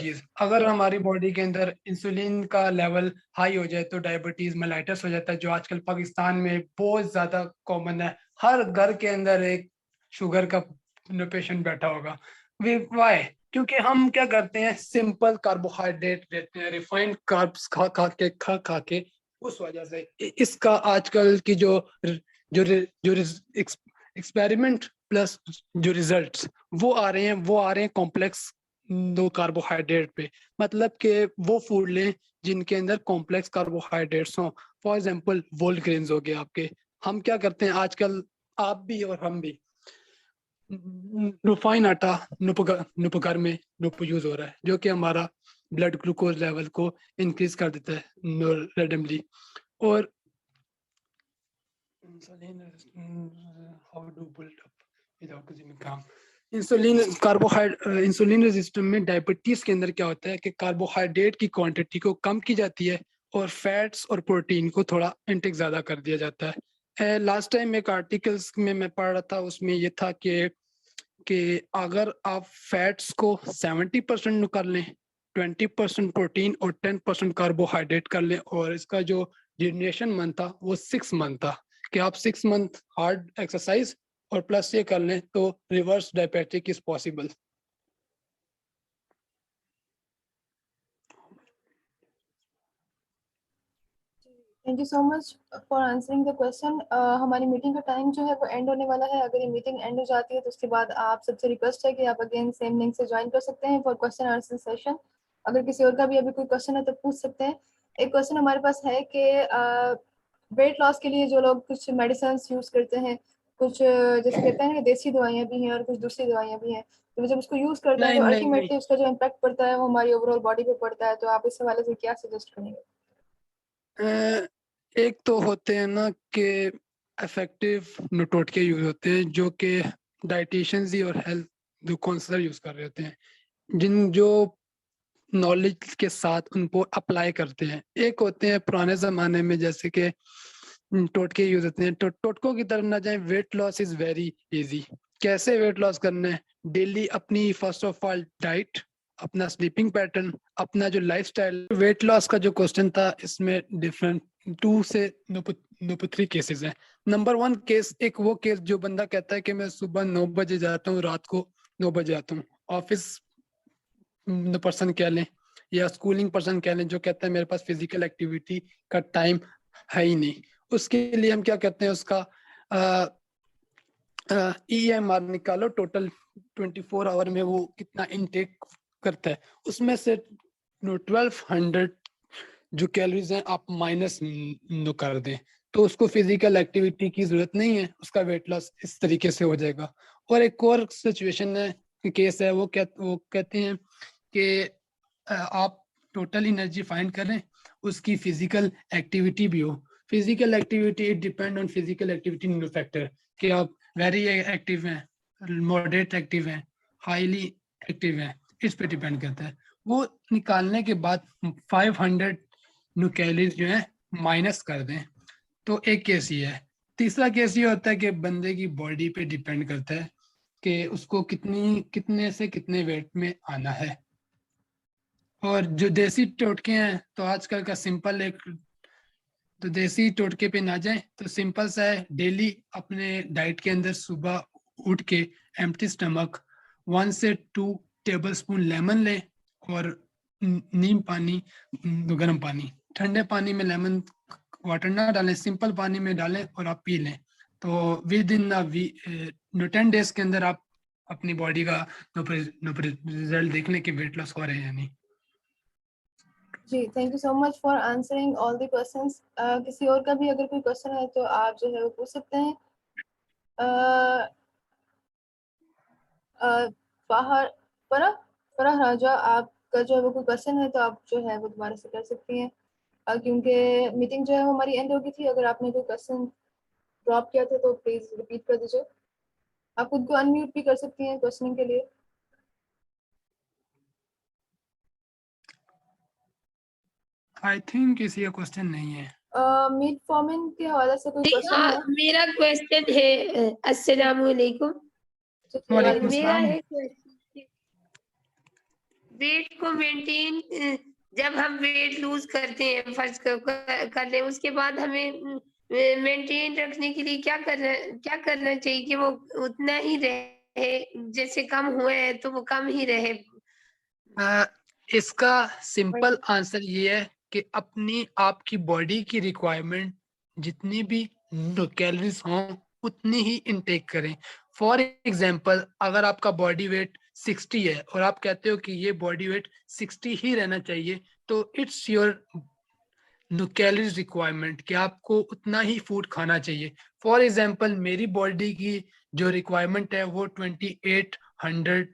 [SPEAKER 1] Yes.
[SPEAKER 2] अगर हमारी बॉडी के अंदर इंसुलिन का लेवल हाई हो जाए तो डायबिटीज मेलाइटस हो जाता है, जो आजकल पाकिस्तान में बहुत ज्यादा कॉमन है। हर घर के अंदर एक शुगर का पेशेंट बैठा होगा। वे वाई? क्योंकि हम क्या करते हैं, सिंपल कार्बोहाइड्रेट लेते हैं, रिफाइंड कार्ब्स खा के। उस वजह से इसका आजकल की जो एक्सपेरिमेंट प्लस जो रिजल्ट्स वो आ रहे हैं कॉम्प्लेक्स दो कार्बोहाइड्रेट पे। मतलब कि वो फूड लें जिनके अंदर कॉम्प्लेक्स कार्बोहाइड्रेट्स हों। फॉर एग्जांपल वोल ग्रेन्स हो गए आपके। हम क्या करते हैं आजकल, आप भी और हम भी, रिफाइन आटा नुपगर में नुप यूज हो रहा है, जो कि हमारा ब्लड ग्लूकोज लेवल को इंक्रीज कर देता है रेडमली। और insulin how do build up without consuming काम। इंसुलिन रेजिस्टेंस में डायबिटीज के अंदर क्या होता है कि कार्बोहाइड्रेट की क्वांटिटी को कम की जाती है और फैट्स और प्रोटीन को थोड़ा इंटेक ज्यादा कर दिया जाता है। लास्ट टाइम एक आर्टिकल्स में मैं पढ़ रहा था, उसमें ये था कि अगर आप फैट्स को 70% कर लें, 20% प्रोटीन और 10% कार्बोहाइड्रेट कर लें, और इसका जो ड्यूरेशन मंथ था वो 6 मंथ था, कि आप 6 मंथ हार्ड एक्सरसाइज और प्लस ये कर लें तो reverse diabetic is possible.
[SPEAKER 1] Thank you so much for answering the question. हमारी मीटिंग का टाइम जो है वो एंड होने वाला है। अगर ये मीटिंग एंड हो जाती है तो उसके बाद आप सबसे रिक्वेस्ट है कि आप अगेन सेम लिंक से ज्वाइन कर सकते हैं फॉर क्वेश्चन आंसर सेशन। अगर किसी और का भी अभी कोई क्वेश्चन है तो पूछ सकते हैं। एक क्वेश्चन हमारे पास है कि वेट लॉस के लिए जो लोग कुछ मेडिसिन यूज करते हैं, कुछ जैसे कहते हैं ना देसी दवाइयाँ भी हैं और कुछ दूसरी दवाइयाँ भी हैं, तो जब उसको यूज करते हैं
[SPEAKER 2] नहीं
[SPEAKER 1] तो
[SPEAKER 2] नहीं नहीं,
[SPEAKER 1] अल्टीमेटली उसका जो इम्पैक्ट पड़ता है वो हमारी ओवरऑल बॉडी पे पड़ता है। तो आप इस हवाले से क्या सजेस्ट करेंगे?
[SPEAKER 2] एक तो होते हैं ना कि इफेक्टिव टोटके यूज होते हैं जो कि डाइटिशियंस ही और हेल्थ जो काउंसलर यूज कर रहे होते हैं, जिन जो नॉलेज के साथ उनको अप्लाई करते हैं। एक होते हैं पुराने जमाने में जैसे कि टोटके यूज होते हैं, तो टोटकों की तरफ ना जाए। Weight loss is very easy. कैसे वेट लॉस करना है? डेली अपनी फर्स्ट ऑफ ऑल डाइट, अपना स्लीपिंग पैटर्न, अपना जो लाइफस्टाइल। वेट लॉस का जो क्वेश्चन था इसमें डिफरेंट 2 से 3 केसेस हैं। नंबर 1 केस, एक वो केस जो बंदा कहता है कि मैं सुबह 9 बजे जाता हूँ, रात को 9 बजे आता हूँ। ऑफिस पर्सन कह लें या स्कूलिंग पर्सन कह लें, जो कहता है मेरे पास फिजिकल एक्टिविटी का टाइम है ही नहीं। उसके लिए हम क्या कहते हैं, उसका EMR निकालो, टोटल 24 आवर में वो कितना इनटेक करता है। उसमें से 1200 जो कैलोरीज हैं आप माइनस कर दें, तो उसको फिजिकल एक्टिविटी की जरूरत नहीं है, उसका वेट लॉस इस तरीके से हो जाएगा। और एक और सिचुएशन है, केस है, वो कहते हैं कि आप टोटल एनर्जी फाइंड करें, उसकी फिजिकल एक्टिविटी भी हो। Physical activity it depend on physical activity new factor, कि आप वेरी एक्टिव हैं, मॉडरेट एक्टिव हैं, हाईली एक्टिव हैं, इस पे डिपेंड करता है। वो निकालने के बाद 500 कैलोरीज जो है माइनस कर दें, तो एक केस ये है। तीसरा केस ये होता है कि बंदे की बॉडी पे डिपेंड करता है कि उसको कितने से कितने वेट में आना है। और जो देसी टोटके हैं, तो आजकल का सिंपल एक, तो देसी टोटके पे ना जाए तो सिंपल सा है, डेली अपने डाइट के अंदर सुबह उठ के एम्प्टी स्टमक 1 से 2 टेबलस्पून लेमन लें, और नीम पानी, गर्म पानी, ठंडे पानी में लेमन वाटर ना डालें, सिंपल पानी में डालें और आप पी लें। तो विद इन 10 डेज के अंदर आप अपनी बॉडी का रिजल्ट देख लें कि वेट लॉस हो रहे हैं या नहीं।
[SPEAKER 1] जी, thank you so much for answering all the questions. किसी और का भी अगर कोई क्वेश्चन है तो आप जो है वो पूछ सकते हैं। फरह फरह फरह राजा, आपका जो है वो कोई क्वेश्चन है तो आप जो है वो दोबारा से कर सकती हैं, क्योंकि मीटिंग जो है वो हमारी एंड हो गई थी। अगर आपने कोई क्वेश्चन ड्रॉप किया था तो प्लीज रिपीट कर दीजिए। आप खुद को अनम्यूट भी कर सकती हैं क्वेश्चनिंग के लिए।
[SPEAKER 2] आई थिंक किसी का क्वेश्चन नहीं है।
[SPEAKER 1] मीट फॉर्मिंग के हवाले से कोई
[SPEAKER 3] नहीं,
[SPEAKER 1] क्वेश्चन है?
[SPEAKER 3] मेरा क्वेश्चन है। अस्सलाम वालेकुम।
[SPEAKER 2] वालेकुम
[SPEAKER 3] मेरा
[SPEAKER 2] अस्सलाम।
[SPEAKER 3] है वेट को मेंटेन, जब हम वेट लूज करते हैं, फर्ज कर लें, उसके बाद हमें मेंटेन रखने के लिए क्या करना चाहिए कि वो उतना ही रहे, जैसे कम हुए हैं तो वो कम ही रहे।
[SPEAKER 2] इसका सिंपल आंसर ये है कि अपनी आपकी बॉडी की रिक्वायरमेंट जितनी भी कैलोरीज हों उतनी ही इनटेक करें। फॉर एग्जांपल, अगर आपका बॉडी वेट 60 है और आप कहते हो कि ये बॉडी वेट 60 ही रहना चाहिए, तो इट्स योर कैलोरीज रिक्वायरमेंट कि आपको उतना ही फूड खाना चाहिए। फॉर एग्जांपल, मेरी बॉडी की जो रिक्वायरमेंट है वो 2800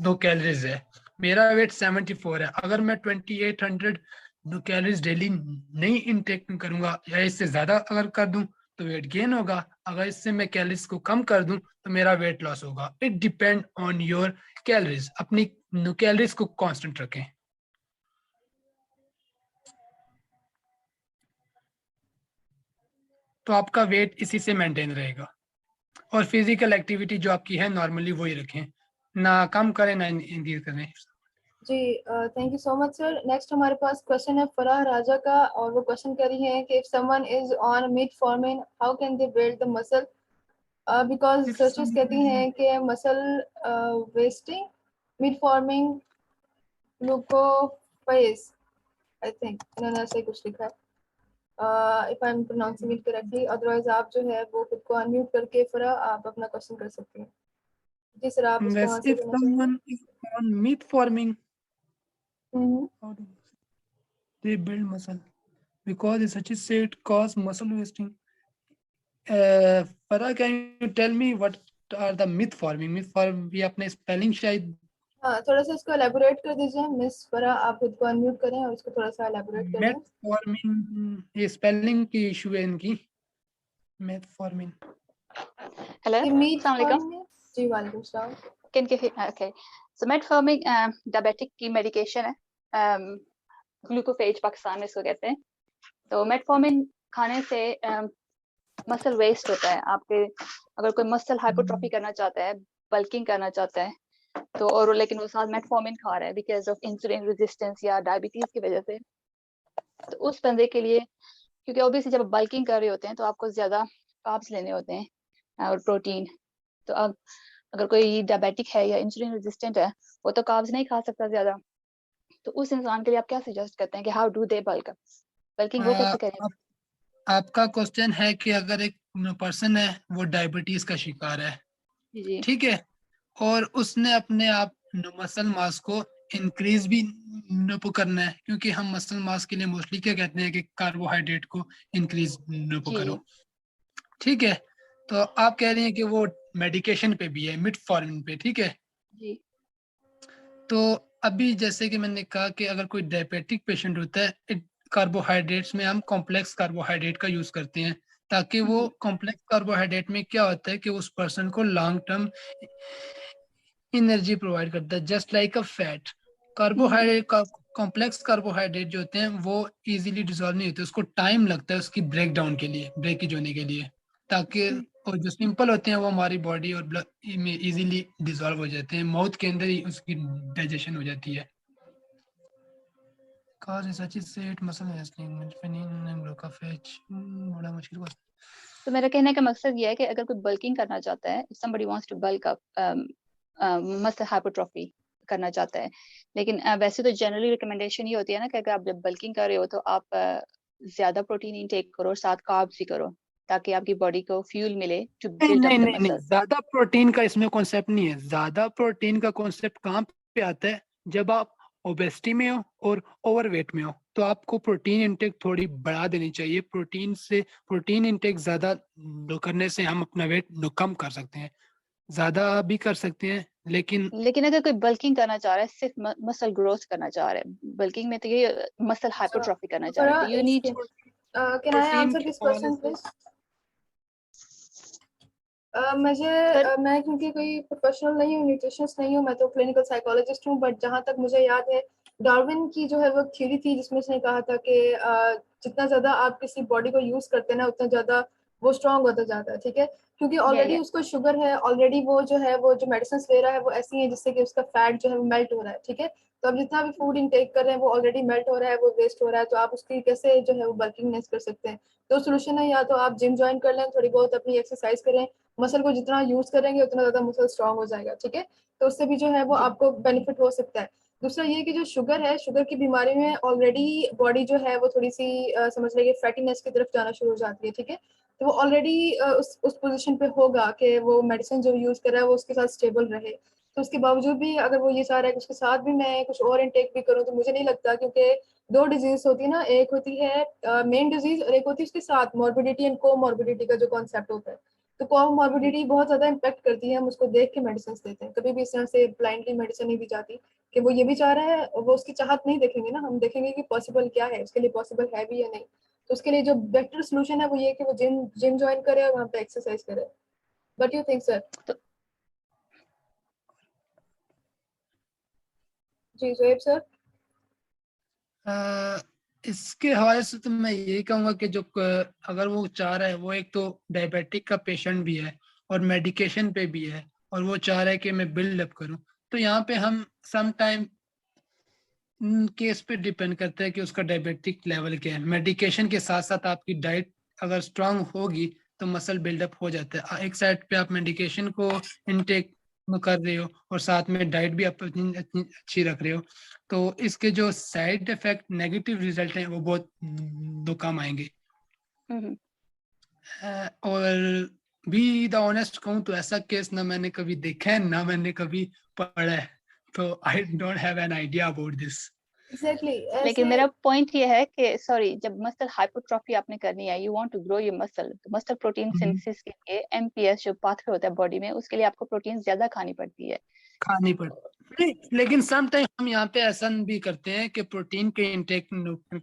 [SPEAKER 2] नो कैलोरीज है। मेरा वेट 74 है। अगर मैं 2800 कैलोरीज डेली नहीं इनटेक करूंगा या इससे ज्यादा अगर कर दूं तो वेट गेन होगा। अगर इससे मैं कैलोरीज को कम कर दूं तो मेरा वेट लॉस होगा। It depend on your calories. अपनी कैलोरीज को कांस्टेंट रखें, तो आपका वेट इसी से मेंटेन रहेगा। और फिजिकल एक्टिविटी जो आपकी है नॉर्मली वही रखें, ना कम करें ना इंक्रीज करें।
[SPEAKER 1] जी, thank you so much sir. Next हमारे पास क्वेश्चन है फराह राजा का, और वो क्वेश्चन कर रही है कि if someone is on meat forming how can they build the muscle, because researchers कहती हैं कि muscle wasting meat forming glucophage, I think इन्होंने ऐसे कुछ लिखा है, if I am pronouncing it correctly. Otherwise आप जो है वो खुद को अनम्यूट करके फराह आप अपना क्वेश्चन कर सकती हैं। जी सर, आप इसको
[SPEAKER 2] Whereas
[SPEAKER 1] आंसर
[SPEAKER 2] if
[SPEAKER 1] करना चाहेंगे?
[SPEAKER 2] someone is on meat farming,
[SPEAKER 1] hmm.
[SPEAKER 2] how do they build muscle? Because as such say it cause muscle wasting. Farah, can you tell me what are the myth forming? Myth form भी अपने spelling शायद
[SPEAKER 1] हाँ, थोड़ा सा इसको elaborate कर दीजिए। Miss Farah, आप खुद को अनम्यूट करें और इसको थोड़ा सा एलेबोरेट कर
[SPEAKER 2] myth
[SPEAKER 1] दें।
[SPEAKER 2] forming, ये spelling की इशू है इनकी। myth forming.
[SPEAKER 4] Hello,
[SPEAKER 1] ये मीट
[SPEAKER 4] Assalamualaikum.
[SPEAKER 1] फॉर्मिंग है। जी वालेकुम सलाम।
[SPEAKER 4] Can give okay. So metformin diabetic की medication है, glucophage पाकिस्तान में इसको कहते हैं। तो metformin खाने से मसल वेस्ट होता है। आपके अगर कोई मसल हाइपरट्रॉफी करना चाहता है, बल्किंग करना चाहता है, तो और लेकिन वो साथ मेटफॉर्मिन खा रहा है बिकॉज ऑफ इंसुलिन रेजिस्टेंस या डायबिटीज की वजह से, तो उस बंदे के लिए, क्योंकि ऑब्वियसली जब बल्किंग कर रहे होते हैं तो आपको ज्यादा कार्ब्स लेने होते हैं और प्रोटीन। तो अब अगर कोई डायबिटिक है या इंसुलिन रेजिस्टेंट है, वो तो कार्ब्स नहीं खा सकता ज्यादा, तो उस इंसान के लिए आप क्या सजेस्ट करते हैं कि how do they bulk? Bulking वो कैसे करें?
[SPEAKER 2] आपका क्वेश्चन है कि अगर एक पर्सन है वो डायबिटीज का शिकार है,
[SPEAKER 4] जी
[SPEAKER 2] ठीक है, और उसने अपने आप मसल मास को इंक्रीज भी करना है, क्योंकि हम मसल मास के लिए मोस्टली क्या कहते हैं कि कार्बोहाइड्रेट को इंक्रीज
[SPEAKER 4] जी
[SPEAKER 2] करो, ठीक है। तो आप कह रही हैं कि वो मेडिकेशन पे भी है, मिट फॉर्मिन पे, ठीक है।
[SPEAKER 4] जी
[SPEAKER 2] तो अभी जैसे कि मैंने कहा कि अगर कोई डायबिटिक पेशेंट होता है, कार्बोहाइड्रेट्स में हम कॉम्प्लेक्स कार्बोहाइड्रेट का यूज करते हैं, ताकि वो कॉम्प्लेक्स कार्बोहाइड्रेट में क्या होता है कि उस पर्सन को लॉन्ग टर्म एनर्जी प्रोवाइड करता है, just like a fat. Carbohydrate का कॉम्प्लेक्स कार्बोहाइड्रेट जो होते हैं वो इजीली डिसॉल्व नहीं होते, उसको टाइम लगता है उसकी ब्रेक डाउन के लिए, ब्रेकेज होने के लिए, ताकि और जो सिंपल होते हैं वो हमारी बॉडी और ब्लड में इजीली डिसॉल्व हो जाते हैं, माउथ के अंदर ही उसकी डाइजेशन हो जाती है। Cause research is said muscle wasting, melatonin and glucophage, बड़ा मुश्किल क्वेश्चन।
[SPEAKER 4] तो मेरा कहने का मकसद ये है कि अगर कोई बल्किंग करना चाहता है, somebody wants to bulk up, muscle hypertrophy करना चाहता है, लेकिन वैसे तो जनरली रिकमेंडेशन ये होती है ना कि अगर आप जब बल्किंग कर रहे हो तो आप ज्यादा प्रोटीन इंटेक करो और साथ कार्ब्स भी करो, ताकि आपकी बॉडी को फ्यूल मिले to build up the muscle.
[SPEAKER 2] ज्यादा प्रोटीन का इसमें कॉन्सेप्ट नहीं है। ज्यादा प्रोटीन का कॉन्सेप्ट कहाँ पे आता है? जब आप ओबेसिटी में हो और ओवरवेट में हो, तो आपको प्रोटीन इंटेक थोड़ी बढ़ा देनी चाहिए। प्रोटीन इंटेक ज्यादा करने से हम अपना वेट कम कर सकते हैं, ज्यादा भी कर सकते हैं, लेकिन
[SPEAKER 4] अगर कोई बल्किंग करना चाह रहा है, सिर्फ मसल ग्रोथ करना चाह रहा है, बल्किंग में तो ये मसल हाइपरट्रॉफी करना चाह रहा है, तो you need
[SPEAKER 1] can I answer this question please? मैं क्योंकि कोई प्रोफेशनल नहीं हूँ, न्यूट्रिशनिस्ट नहीं हूँ, मैं तो क्लिनिकल साइकोलॉजिस्ट हूँ, बट जहाँ तक मुझे याद है डार्विन की जो है वो थ्योरी थी जिसमें उसने कहा था कि जितना ज्यादा आप किसी बॉडी को यूज करते हैं ना उतना ज्यादा वो स्ट्रांग होता जाता है, ठीक है, क्योंकि ऑलरेडी उसको शुगर है, ऑलरेडी वो जो है वो जो मेडिसिन ले रहा है वो ऐसी है जिससे कि उसका फैट जो है वो मेल्ट हो रहा है, ठीक है, तो अब जितना भी फूड इनटेक कर रहे हैं वो ऑलरेडी मेल्ट हो रहा है, वो वेस्ट हो रहा है, तो आप उसकी कैसे जो है वो बल्किंगनेस कर सकते हैं? तो सोल्यूशन है या तो आप जिम ज्वाइन कर लें, थोड़ी बहुत अपनी एक्सरसाइज करें, मसल को जितना यूज करेंगे उतना ज्यादा मसल स्ट्रांग हो जाएगा, ठीक है, तो उससे भी जो है वो आपको बेनिफिट हो सकता है। दूसरा ये कि जो शुगर है, शुगर की बीमारी में ऑलरेडी बॉडी जो है वो थोड़ी सी समझ लेंगे फैटीनेस की तरफ जाना शुरू हो जाती है, ठीक है, तो वो ऑलरेडी उस पोजीशन पे होगा कि वो मेडिसिन जो यूज कर रहा है वो उसके साथ स्टेबल रहे, तो उसके बावजूद भी अगर वो ये चाह रहा है कि उसके साथ भी मैं कुछ और इनटेक भी करूँ, तो मुझे नहीं लगता, क्योंकि दो डिजीज होती है ना, एक होती है मेन डिजीज और एक होती है उसके साथ मॉर्बिडिटी एंड कोमॉर्बिडिटी का जो कॉन्सेप्ट होता है, तो कोमॉर्बिडिटी बहुत ज्यादा इम्पेक्ट करती है, हम उसको देख के मेडिसिन देते हैं, कभी भी इस तरह से ब्लाइंडली मेडिसिन नहीं दी जाती कि वो ये भी चाह रहा है, वो उसकी चाहत नहीं देखेंगे ना, हम देखेंगे कि पॉसिबल क्या है, उसके लिए पॉसिबल है भी या नहीं, तो उसके लिए जो बेटर सोल्यूशन है वो ये कि वो जिम ज्वाइन करे और वहाँ पे एक्सरसाइज करे। What you think sir? जी जोएब सर।
[SPEAKER 2] इसके हवाले से तो मैं यही कहूँगा कि जो अगर वो चाह रहा है, वो एक तो डायबिटिक का पेशेंट भी है और मेडिकेशन पे भी है, और वो चाह रहा है कि मैं बिल्ड अप करूँ, तो यहाँ पे हम सम टाइम केस पे डिपेंड करता है कि उसका डायबिटिक लेवल क्या है। मेडिकेशन के साथ साथ आपकी डाइट अगर स्ट्रांग होगी तो मसल बिल्डअप हो जाता है। एक साइड पे आप मेडिकेशन को इनटेक कर रहे हो और साथ में डाइट भी आप इतनी अच्छी रख रहे हो, तो इसके जो साइड इफेक्ट नेगेटिव रिजल्ट हैं वो बहुत दो कम आएंगे। और भी द ऑनेस्ट कहूँ तो ऐसा केस ना मैंने कभी देखा है ना मैंने कभी पढ़ा है, तो I don't have an idea about this.
[SPEAKER 1] Exactly,
[SPEAKER 4] लेकिन मेरा पॉइंट ये है कि सॉरी, जब मसल हाइपरट्रॉफी आपने करनी है, you want to grow your muscle, तो मसल प्रोटीन सिंथेसिस के लिए एमपीएस जो पाथवे होता है बॉडी में, उसके लिए आपको प्रोटीन ज्यादा खानी पड़ती है।
[SPEAKER 2] लेकिन सम टाइम हम यहाँ पे ऐसा भी करते हैं कि प्रोटीन के इंटेक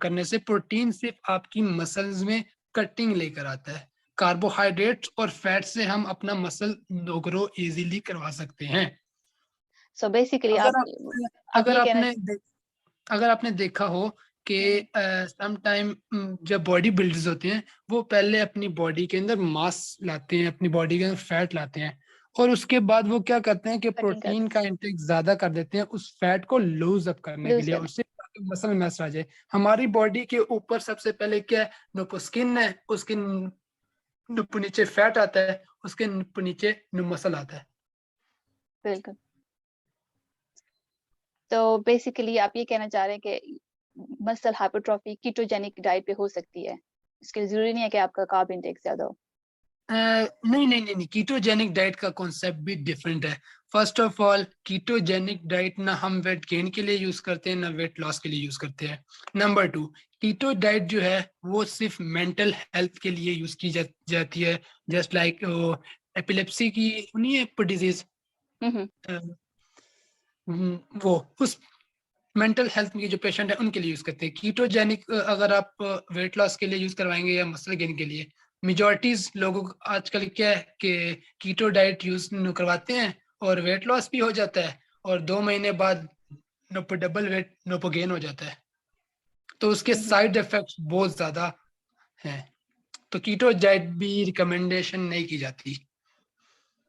[SPEAKER 2] करने से प्रोटीन सिर्फ आपकी मसल्स में कटिंग लेकर आता है, कार्बोहाइड्रेट्स और फैट से हम अपना मसल ग्रो इजीली करवा सकते हैं।
[SPEAKER 4] सो बेसिकली
[SPEAKER 2] अगर आपने देखा हो कि सम टाइम जब बॉडी बिल्डर्स होते हैं वो पहले अपनी बॉडी के अंदर मास लाते हैं, अपनी बॉडी के अंदर फैट लाते हैं, और उसके बाद वो क्या करते हैं कि प्रोटीन का इंटेक ज्यादा कर देते हैं उस फैट को लूज अप करने के लिए, उससे मसल मैस आ जाए। हमारी बॉडी के ऊपर सबसे पहले क्या है, नुपो स्किन है, उसके नुपो नीचे फैट आता है, उसके नुपो नीचे मसल आता है।
[SPEAKER 4] बिल्कुल। तो बेसिकली आप ये कहना चाह रहे हैं कि मसल हाइपरट्रॉफी कीटोजेनिक डाइट पे हो सकती है, इसके लिए जरूरी नहीं है कि आपका कार्ब इंटेक ज्यादा हो।
[SPEAKER 2] नहीं, कीटोजेनिक डाइट का कॉन्सेप्ट भी डिफरेंट है। First of all, ketogenic diet ना हम वेट गेन के लिए यूज करते हैं ना वेट लॉस के लिए यूज करते हैं। नंबर 2, कीटो डाइट जो है वो सिर्फ मेंटल हेल्थ के लिए यूज की जाती है, जस्ट लाइक एपिलेप्सी की नहीं है डिजीज, वो मेंटल हेल्थ के जो पेशेंट है उनके लिए यूज करते हैं। कीटोजेनिक अगर आप वेट लॉस के लिए यूज करवाएंगे या मसल गेन के लिए, मेजॉरिटीज लोगों को आजकल क्या है कि कीटो डाइट यूज करवाते हैं और वेट लॉस भी हो जाता है और 2 महीने बाद डबल वेट गेन हो जाता है, तो उसके साइड इफेक्ट्स बहुत ज्यादा हैं, तो कीटो डाइट भी रिकमेंडेशन नहीं की जाती।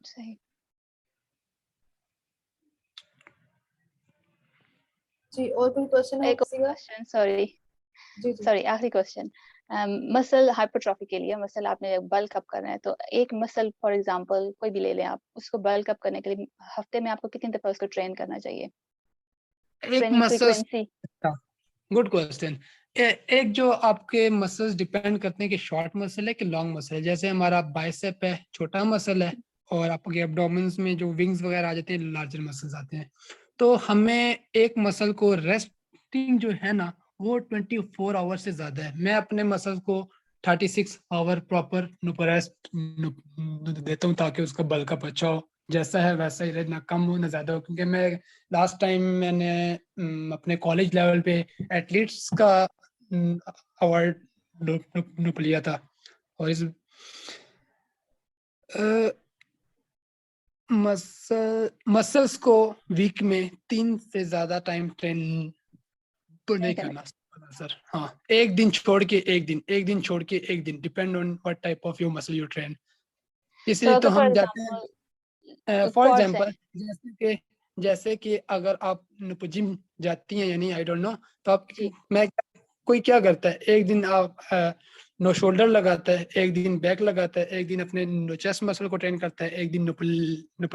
[SPEAKER 4] सही।
[SPEAKER 1] जी, और कोई क्वेश्चन है
[SPEAKER 4] एक
[SPEAKER 1] किसी का?
[SPEAKER 4] क्वेश्चन, सॉरी
[SPEAKER 1] जी जी।
[SPEAKER 4] सॉरी आखिरी क्वेश्चन। मसल हाइपरट्रॉफी के लिए, मसल आपने बल्क अप करना है, तो एक मसल फॉर एग्जांपल कोई भी ले लें आप, उसको बल्क अप करने के लिए हफ्ते में आपको कितनी दफा उसको ट्रेन करना चाहिए?
[SPEAKER 2] एक
[SPEAKER 4] training
[SPEAKER 2] muscle,
[SPEAKER 4] frequency.
[SPEAKER 2] Good question. एक जो आपके मसल्स डिपेंड करते हैं कि शॉर्ट मसल है कि लॉन्ग मसल है। जैसे हमारा बाइसेप है, छोटा मसल है, और आपके एब्डोमेन्स में जो विंग्स वगैरह आ जाते हैं, लार्जर मसल्स आते हैं। तो हमें एक मसल को रेस्टिंग जो है ना, वो 24 आवर से ज्यादा है। मैं अपने मसल को 36 आवर प्रॉपर रेस्ट देता हूँ ताकि उसका बल्कअप अच्छा हो, जैसा है वैसा ही रहे, ना कम हो ना ज्यादा हो। क्योंकि मैं लास्ट टाइम मैंने अपने कॉलेज लेवल पे एथलीट्स का अवार्ड लिया था, और इस मसल्स को वीक में 3 से ज्यादा टाइम ट्रेन तो नहीं करना सर। हाँ, एक दिन छोड़ के एक दिन छोड़ के एक दिन, depend on what type of your muscle you train. इसलिए तो
[SPEAKER 4] अगर फॉर
[SPEAKER 2] हम जाते
[SPEAKER 4] एग्जांपल
[SPEAKER 2] हैं, फॉर
[SPEAKER 4] क्वाड्स
[SPEAKER 2] एग्जांपल जैसे कि अगर आप जिम जाती हैं, यानी आई डोंट नो, तो आप
[SPEAKER 4] जी।
[SPEAKER 2] कोई क्या करता है, एक दिन आप नो शोल्डर लगाता है, एक दिन बैक लगाता है, एक दिन अपने नो चेस्ट मसल को ट्रेन करता है, एक दिन नो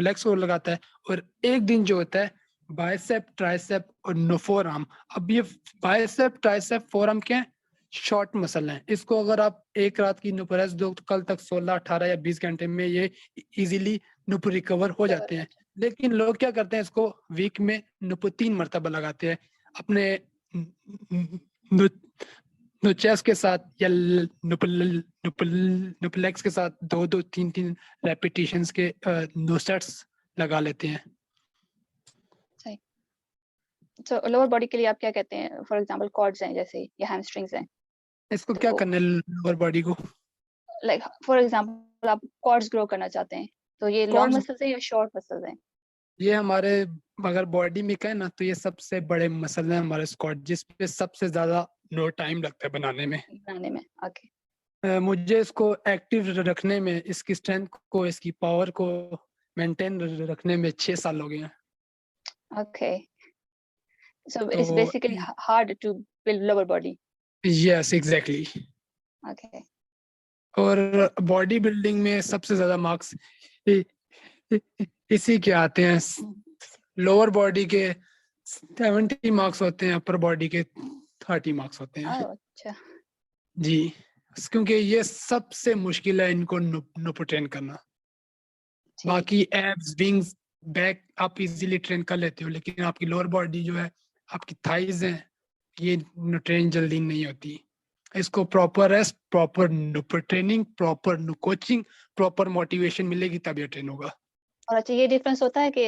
[SPEAKER 2] लेग्स को लगाता है, और एक दिन जो होता है बाइसेप, ट्राइसेप और नो फोर आर्म। अब ये बाइसेप, ट्राइसेप, फोर आर्म क्या है? शॉर्ट मसल है। इसको अगर आप एक रात की नुपरेस दो तो कल तक 16, 18 या 20 घंटे में ये इजीली नुप रिकवर हो जाते हैं। लेकिन लोग क्या करते हैं, इसको वीक में नुप 3 मरतबा लगाते हैं अपने नो चेस्ट के साथ या नुपलेक्स के साथ 2-2, 3-3 रेपिटेशंस के नो सेट्स लगा लेते हैं।
[SPEAKER 4] सही। तो लोअर बॉडी के लिए आप क्या कहते हैं? फॉर एग्जांपल क्वाड्स हैं जैसे, या हैमस्ट्रिंग्स हैं,
[SPEAKER 2] इसको क्या करना है लोअर बॉडी को?
[SPEAKER 4] लाइक फॉर एग्जांपल आप क्वाड्स ग्रो करना चाहते हैं, तो ये लॉन्ग
[SPEAKER 2] Quads,
[SPEAKER 4] मसल्स हैं या शॉर्ट मसल्स हैं?
[SPEAKER 2] ये हमारे अगर बॉडी में कहें ना, तो ये सबसे बड़े मसल हैं हमारे स्क्वाट, जिसपे सबसे ज्यादा नो टाइम लगता है बनाने में।
[SPEAKER 4] बनाने में। ओके।
[SPEAKER 2] मुझे इसको एक्टिव रखने में, इसकी स्ट्रेंथ को, इसकी पावर को मेंटेन रखने में 6 साल हो गए हैं।
[SPEAKER 4] ओके, सो
[SPEAKER 2] तो
[SPEAKER 4] it's basically hard to build lower body.
[SPEAKER 2] Yes, exactly.
[SPEAKER 4] Okay.
[SPEAKER 2] और बॉडी बिल्डिंग में सबसे ज्यादा मार्क्स इसी के आते हैं। लोअर बॉडी के 70 मार्क्स होते हैं, अपर बॉडी के 30 मार्क्स होते हैं।
[SPEAKER 4] अच्छा।
[SPEAKER 2] जी, क्योंकि ये सबसे मुश्किल है इनको नुप ट्रेन करना। बाकी एब्स, विंग्स, बैक आप इजीली ट्रेन कर लेते हो, लेकिन आपकी लोअर बॉडी जो है, आपकी थाइज है, ये ट्रेन जल्दी नहीं होती। इसको प्रॉपर रेस्ट, प्रॉपर नुप ट्रेनिंग, प्रॉपर नु कोचिंग, प्रॉपर मोटिवेशन मिलेगी तब ये ट्रेन होगा।
[SPEAKER 4] और अच्छा, ये डिफरेंस होता है कि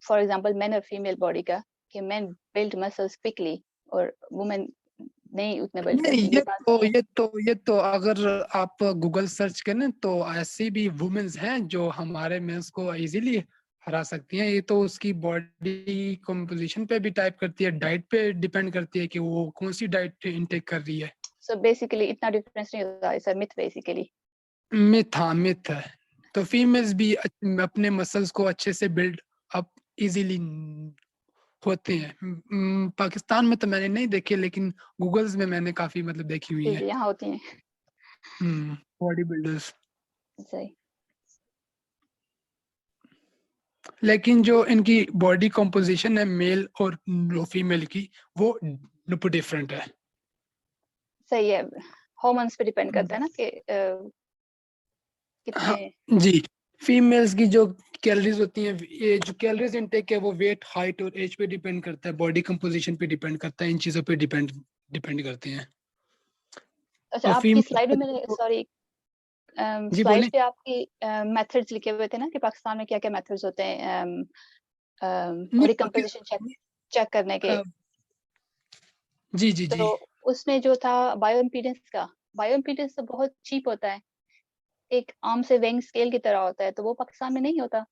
[SPEAKER 4] फॉर एग्जांपल मेन और फीमेल बॉडी का, कि मेन बिल्ड मसल्स क्विकली और वुमेन नहीं उतने बिल्ड
[SPEAKER 2] नहीं,
[SPEAKER 4] करती, ये बात सही है?
[SPEAKER 2] ये तो अगर आप गूगल सर्च करें तो ऐसी भी वुमेन्स हैं जो हमारे मेंस को इजीली हरा सकती हैं। ये तो उसकी बॉडी कंपोजिशन पे भी टाइप करती है, डाइट पे डिपेंड करती है कि वो कौन सी डाइट इनटेक कर रही है।
[SPEAKER 4] सो बेसिकली इतना डिफरेंस नहीं होता है सर, मिथ बेसिकली।
[SPEAKER 2] मिथ है। तो फीमेल्स भी अपने मसल्स को अच्छे से बिल्ड अप इजीली होते हैं। पाकिस्तान में तो मैंने नहीं देखे, लेकिन गूगल्स में मैंने काफी मतलब देखी हुई है
[SPEAKER 4] यहाँ होती हैं।
[SPEAKER 2] Body builders.
[SPEAKER 4] सही।
[SPEAKER 2] लेकिन जो इनकी बॉडी कंपोजिशन है मेल और फीमेल की, वो डिफरेंट है।
[SPEAKER 4] सही है, हार्मोन्स पे डिपेंड करता है ना कि
[SPEAKER 2] हाँ,
[SPEAKER 4] कितने।
[SPEAKER 2] जी। फीमेल्स की जो कैलोरीज होती हैं, ये जो कैलोरीज इनटेक है, वो वेट, हाइट और एज पे डिपेंड करता है, बॉडी कंपोजिशन पे डिपेंड करता है, इन चीजों पे डिपेंड करते हैं।
[SPEAKER 4] अच्छा,
[SPEAKER 2] और
[SPEAKER 4] आपकी स्लाइड में मैंने, सॉरी,
[SPEAKER 2] जी
[SPEAKER 4] स्लाइड्स
[SPEAKER 2] बोले।
[SPEAKER 4] पे आपकी मेथड्स लिखे हुए थे ना, कि पाकिस्तान में क्या क्या मेथड्स होते हैं
[SPEAKER 2] नहीं,
[SPEAKER 4] बॉडी कंपोजिशन चेक करने के।
[SPEAKER 2] जी जी जी।
[SPEAKER 4] तो उसमें जो था बायो इम्पीडेंस तो बहुत चीप होता है, एक आम से वेइंग स्केल की तरह होता है, तो वो पाकिस्तान में नहीं होता।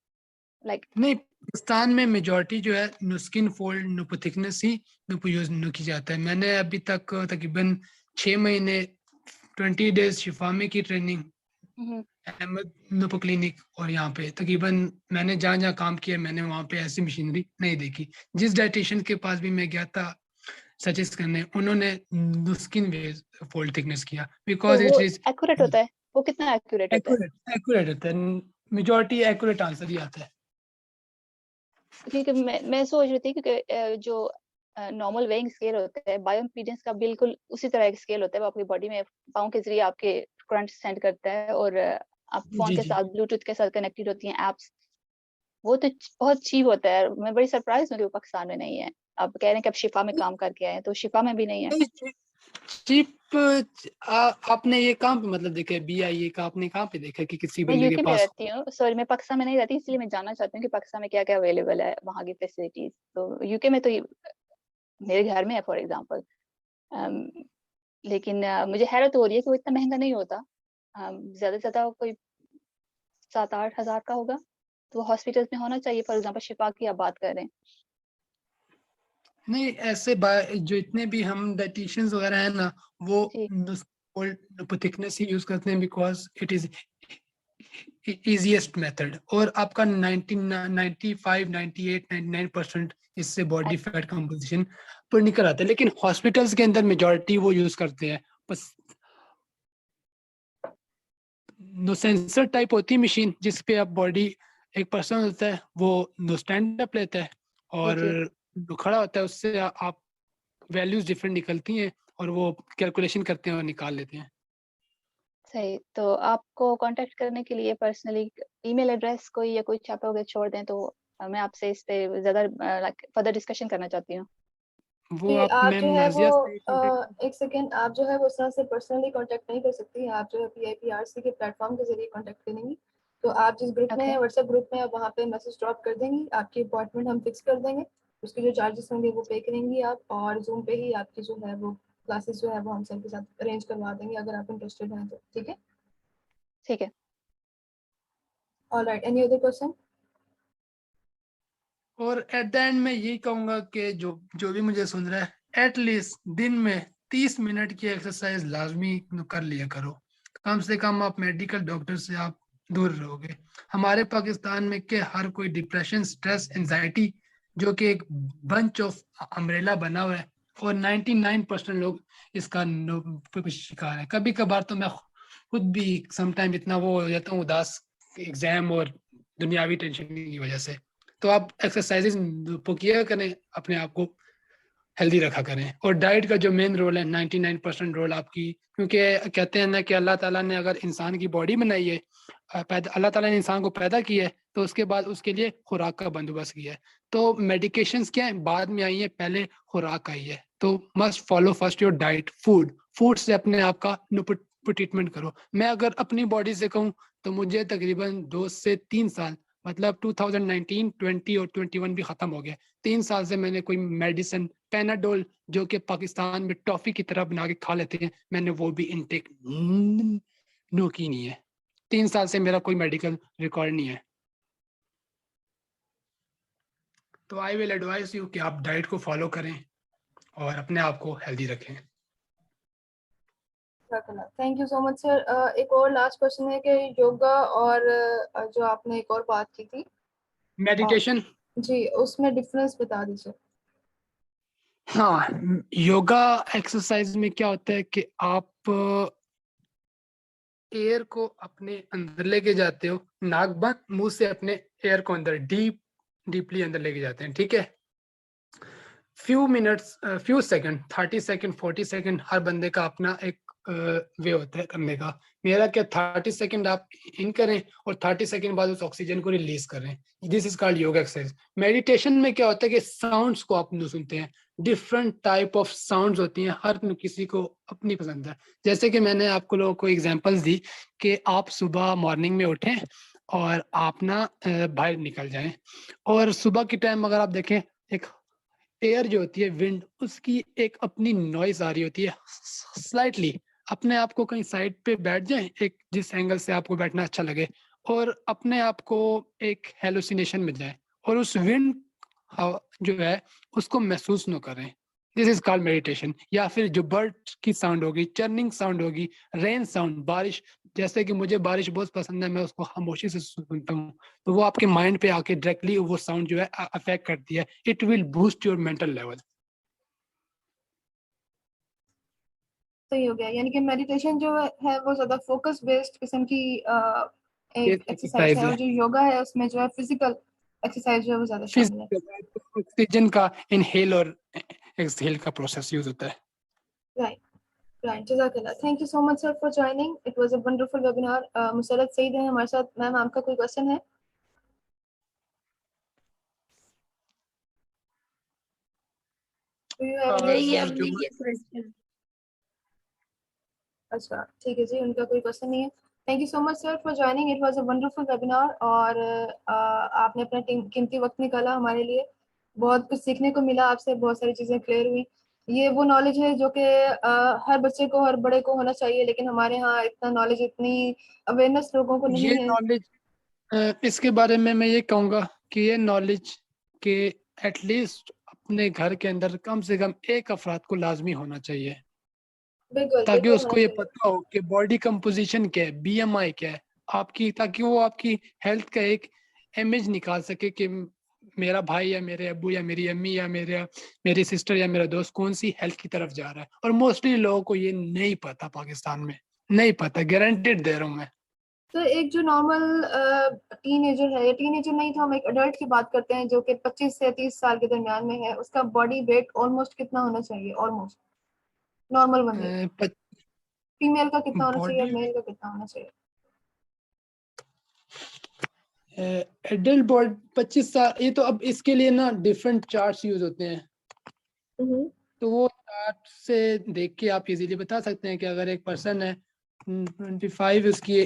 [SPEAKER 4] लाइक
[SPEAKER 2] नहीं, पाकिस्तान में मेजोरिटी जो है no skin fold no thickness ही नो यूज नो की जाता है। मैंने अभी तक तकरीबन 6 महीने 20 डेज शिफा में की ट्रेनिंग, अहमद नुपो क्लिनिक, और यहाँ पे तकरीबन मैंने जहाँ जहाँ काम किया मैंने वहाँ पे ऐसी मशीनरी नहीं देखी। जिस डाइटिशियन के पास भी मैं गया था सजेस्ट करने, उन्होंने स्किन बेस फोल्ड थिकनेस किया
[SPEAKER 4] तो
[SPEAKER 2] बिकॉज
[SPEAKER 4] वो
[SPEAKER 2] इट इज
[SPEAKER 4] एक्यूरेट होता है, वो कितना एक्यूरेट होता है?
[SPEAKER 2] एक्यूरेट होता है। मेजोरिटी एक्यूरेट आंसर ही आता है।
[SPEAKER 4] क्योंकि मैं सोच रही थी, क्योंकि जो नॉर्मल वेइंग स्केल होता है, बायो इम्पीडेंस का बिल्कुल उसी तरह एक स्केल होता है, वो आपकी बॉडी में पाँव के जरिए आपके करंट सेंड करता है, और आप फोन
[SPEAKER 2] जी
[SPEAKER 4] के
[SPEAKER 2] जी।
[SPEAKER 4] साथ ब्लूटूथ के साथ कनेक्टेड होती हैं एप्स। वो तो बहुत चीप होता है, मैं बड़ी सरप्राइज हूँ कि वो पाकिस्तान में नहीं है। आप कह रहे हैं कि आप शिफा में काम करके आए हैं, तो शिफा में भी नहीं है।
[SPEAKER 2] चीप आपने ये कहाँ पे मतलब देखा है, BIA का आपने कहाँ पे देखा कि किसी
[SPEAKER 4] मैं
[SPEAKER 2] बंदे के
[SPEAKER 4] यूके में
[SPEAKER 2] पास?
[SPEAKER 4] रहती हूँ, सॉरी मैं पाकिस्तान में नहीं रहती, इसलिए मैं जानना चाहती हूँ कि पाकिस्तान में क्या क्या अवेलेबल है, वहाँ की फैसिलिटीज। तो यूके में तो मेरे घर में है फॉर एग्जाम्पल, लेकिन मुझे हैरत हो रही है कि वो इतना महंगा नहीं होता। ज्यादा से ज्यादा कोई 7-8 हजार का होगा, तो वो हॉस्पिटल्स में होना चाहिए। फॉर एग्जाम्पल शिफा की आप बात कर रहे हैं।
[SPEAKER 2] नहीं, ऐसे जो इतने भी हम डाइटिशियंस वगैरह हैं ना, वो
[SPEAKER 4] जी
[SPEAKER 2] थिकनेस ही यूज करते हैं because it is easiest method, और आपका 95 98 99% इससे बॉडी फैट कंपोजिशन पर निकल आता है। लेकिन हॉस्पिटल्स के अंदर मेजॉरिटी वो यूज करते हैं बस नो सेंसर टाइप होती है मशीन, जिस पे आप बॉडी, एक पर्सन होता है वो नो स्टैंड अप लेता है
[SPEAKER 4] जी
[SPEAKER 2] और
[SPEAKER 4] जी
[SPEAKER 2] जो खड़ा होता है उससे आप वैल्यूज डिफरेंट निकलती हैं और वो कैलकुलेशन करते हैं और निकाल लेते हैं।
[SPEAKER 4] सही। तो आपको कांटेक्ट करने के लिए पर्सनली ईमेल एड्रेस कोई या कोई छापा वगैरह छोड़ दें, तो मैं आपसे इस पे ज्यादा लाइक फर्दर डिस्कशन करना चाहती हूँ।
[SPEAKER 2] वो
[SPEAKER 1] कि
[SPEAKER 2] आप
[SPEAKER 1] आप
[SPEAKER 2] मैम
[SPEAKER 1] जो है वो
[SPEAKER 2] नाजिया से कांटेक्ट।
[SPEAKER 1] एक सेकेंड, आप जो है वो उस तरह से पर्सनली कांटेक्ट नहीं कर सकती। आप जो है PIPRC के प्लेटफॉर्म के जरिए कांटेक्ट करेंगी। तो आप जिस ग्रुप में
[SPEAKER 4] ओके
[SPEAKER 1] है, व्हाट्सएप ग्रुप में, आप वहाँ पे मैसेज ड्रॉप कर देंगी, आपकी अपॉइंटमेंट हम फिक्स कर देंगे। उसके जो चार्जेस होंगे वो पे करेंगी आप, और जूम पे ही आपकी जो है वो क्लासेस जो है वो हम सर के साथ अरेंज करवा देंगे, अगर आप इंटरेस्टेड हैं तो। ठीक है?
[SPEAKER 4] ठीक है।
[SPEAKER 1] Alright, any other question?
[SPEAKER 2] और एट द एंड मैं यही कहूंगा कि जो जो भी मुझे सुन रहा है, एटलीस्ट दिन में 30 मिनट की एक्सरसाइज लाजमी कर लिया करो। कम से कम आप मेडिकल डॉक्टर से आप दूर रहोगे। हमारे पाकिस्तान में के हर कोई डिप्रेशन, स्ट्रेस, एंजाइटी, जो कि एक बंच ऑफ अम्ब्रेला बना हुआ है, और 99% लोग इसका शिकार है। कभी कभार तो मैं खुद भी समटाइम इतना वो हो जाता हूँ उदास, एग्जाम और दुनियावी टेंशन की वजह से। तो आप एक्सरसाइजेज किया करें, अपने आप को हेल्दी रखा करें। और डाइट का जो मेन रोल है, 99% रोल आपकी, क्योंकि कहते हैं ना कि अल्लाह ताला ने अगर इंसान की बॉडी बनाई है, अल्लाह ताला ने इंसान को पैदा किया है, तो उसके बाद उसके लिए खुराक का बंदोबस्त किया है। तो मेडिकेशंस क्या है, बाद में आई है, पहले खुराक आई है। तो must follow first your diet, food से अपने आप का ट्रीटमेंट करो। मैं अगर अपनी बॉडी से कहूँ तो मुझे तकरीबन 2 से 3 साल, मतलब 2019, 20 और 21 भी खत्म हो गया, 3 साल से मैंने कोई मेडिसिन, पेनाडोल जो कि पाकिस्तान में टॉफी की तरह बना के खा लेते हैं, मैंने वो भी इनटेक नो की नहीं है। 3 साल से मेरा कोई मेडिकल रिकॉर्ड नहीं है। तो आई विल एडवाइस यू कि आप डाइट को फॉलो करें और अपने आप को हेल्दी रखें।
[SPEAKER 1] Thank you so much sir. एक और लास्ट क्वेश्चन है कि योगा और जो आपने एक और बात की थी
[SPEAKER 2] मेडिटेशन।
[SPEAKER 1] जी, उसमें डिफरेंस बता दीजिए।
[SPEAKER 2] हाँ, योगा एक्सरसाइज में क्या होता है कि आप एयर को अपने अंदर लेके जाते हो, नाक बंद, मुंह से अपने एयर को अंदर डीपली अंदर लेके जाते हैं। ठीक है? Few minutes, few second, 30 second, 40 second, हर बंदे का अपना एक वे होता है करने का। मेरा क्या, 30 सेकंड आप इन करें और 30 सेकंड बाद उस ऑक्सीजन को रिलीज करें। This is called yoga exercise. Meditation में क्या होता है कि साउंड्स को आप सुनते हैं, डिफरेंट टाइप ऑफ साउंड्स होती हैं, हर किसी को अपनी पसंद है। जैसे कि मैंने आपको लोगों को एग्जांपल्स दी कि आप सुबह मॉर्निंग में उठें और आप ना बाहर निकल जाएं, और सुबह के टाइम अगर आप देखें, एक एयर जो होती है, विंड, उसकी एक अपनी नॉइज आ रही होती है स्लाइटली। अपने आप को कहीं साइड पे बैठ जाएं, एक जिस एंगल से आपको बैठना अच्छा लगे, और अपने आप को एक हेलुसिनेशन में जाएं और उस विंड जो है उसको महसूस न करें। This is called meditation. या फिर जो बर्ड की साउंड होगी, चर्निंग साउंड होगी, रेन साउंड, बारिश, जैसे कि मुझे बारिश बहुत पसंद है, मैं उसको खामोशी से सुनता हूँ, तो वो आपके माइंड पे आके डायरेक्टली वो साउंड जो है अफेक्ट करती है। It will boost your mental level.
[SPEAKER 1] सही हो गया, यानी कि मेडिटेशन जो है वो ज्यादा फोकस बेस्ड किस्म की एक एक्सरसाइज
[SPEAKER 2] एक्सरसाइज
[SPEAKER 1] है, और
[SPEAKER 2] है,
[SPEAKER 1] जो योगा है उसमें जो है फिजिकल एक्सरसाइज जो है वो ज्यादा शामिल है।
[SPEAKER 2] फिजिकल ऑक्सीजन का इनहेल और एक्सहेल का प्रोसेस यूज होता है।
[SPEAKER 1] राइट, राइट, जज़ाकल्लाह। Thank you so much sir for joining, it was a wonderful webinar. Musarrat Saeed है हमारे साथ। मैम, आपका कोई क्वेश्चन है? Do you have any
[SPEAKER 3] नहीं, अब
[SPEAKER 2] जो
[SPEAKER 3] नहीं है क्वेश्चन।
[SPEAKER 1] अच्छा, ठीक है जी, उनका कोई क्वेश्चन नहीं है। Thank you so much sir for joining, it was a wonderful webinar. और आपने अपना कीमती वक्त निकाला हमारे लिए, बहुत कुछ सीखने को मिला आपसे, बहुत सारी चीज़ें क्लियर हुई। ये वो नॉलेज है जो कि हर बच्चे को, हर बड़े को होना चाहिए, लेकिन हमारे यहाँ इतना नॉलेज, इतनी अवेयरनेस लोगों को
[SPEAKER 2] ये
[SPEAKER 1] नहीं है।
[SPEAKER 2] नॉलेज, इसके बारे में मैं ये कहूँगा कि ये नॉलेज के एटलीस्ट अपने घर के अंदर कम से कम एक अफराद को लाजमी होना चाहिए,
[SPEAKER 1] बिल्कुल,
[SPEAKER 2] ताकि
[SPEAKER 1] बिल्कुल होना
[SPEAKER 2] उसको ये
[SPEAKER 1] चाहिए।
[SPEAKER 2] पता हो कि बॉडी कंपोजिशन क्या है, बीएमआई क्या है आपकी, ताकि वो आपकी हेल्थ का एक इमेज निकाल सके कि मेरा भाई या मेरे अब्बू या मेरी अम्मी या मेरी सिस्टर या मेरा दोस्त कौन सी हेल्थ की तरफ जा रहा है। और मोस्टली लोगों को ये नहीं पता, पाकिस्तान में नहीं पता, गारंटेड दे रहा हूँ मैं।
[SPEAKER 1] तो एक जो नॉर्मल टीनेजर है, या टीनेजर नहीं, तो हम एक अडल्ट की बात करते हैं जो कि 25 से 30 साल के दरमियान में है, उसका बॉडी वेट ऑलमोस्ट कितना होना चाहिए? ऑलमोस्ट नॉर्मल बंदे, फीमेल का कितना होना चाहिए और
[SPEAKER 2] बॉडी
[SPEAKER 1] मेल का कितना होना चाहिए?
[SPEAKER 2] एडल्ट बॉडी 25 साल, ये तो अब इसके लिए ना डिफरेंट चार्ट्स यूज होते हैं,
[SPEAKER 1] हम्म।
[SPEAKER 2] तो वो चार्ट से देख के आप इजीली बता सकते हैं कि अगर एक पर्सन है 25 उसकी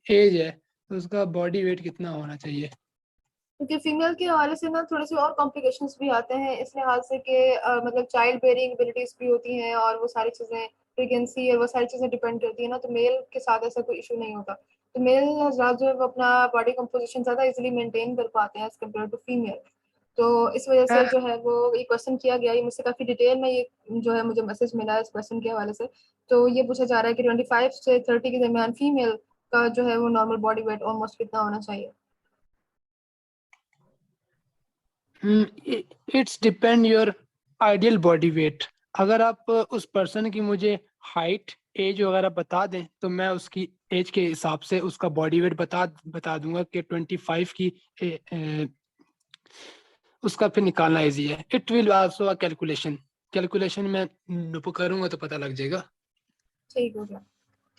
[SPEAKER 2] एज है, तो उसका बॉडी वेट कितना होना चाहिए।
[SPEAKER 1] क्योंकि फीमेल के हवाले से ना थोड़े से और कॉम्प्लिकेशंस भी आते हैं, इस लिहाज से कि मतलब चाइल्ड बेयरिंग एबिलिटीज भी होती हैं, और वो सारी चीज़ें, प्रेगनेंसी और वो सारी चीज़ें डिपेंड करती है ना, तो मेल के साथ ऐसा कोई इशू नहीं होता। तो मेल हजरात जो है वो अपना बॉडी कंपोजिशन ज़्यादा इजीली मेंटेन कर पाते हैं एज कम्पेयर टू फीमेल। तो इस वजह से जो है वो ये क्वेश्चन किया गया, ये मुझसे काफ़ी डिटेल में ये जो है मुझे मैसेज मिला है इस क्वेश्चन के हवाले से। तो ये पूछा जा रहा है कि 25 से 30 के दरमियान फीमेल का जो है वो नॉर्मल बॉडी वेट ऑलमोस्ट कितना होना चाहिए?
[SPEAKER 2] It's depend your ideal body weight. अगर आप उस पर्सन की मुझे हाइट, एज वगैरह बता दें, तो मैं उसकी एज के हिसाब से उसका बॉडी वेट बता दूंगा कि 25 की उसका फिर निकालना इजी है। It will also a calculation में करूंगा तो पता लग जाएगा।
[SPEAKER 1] ठीक हो गया,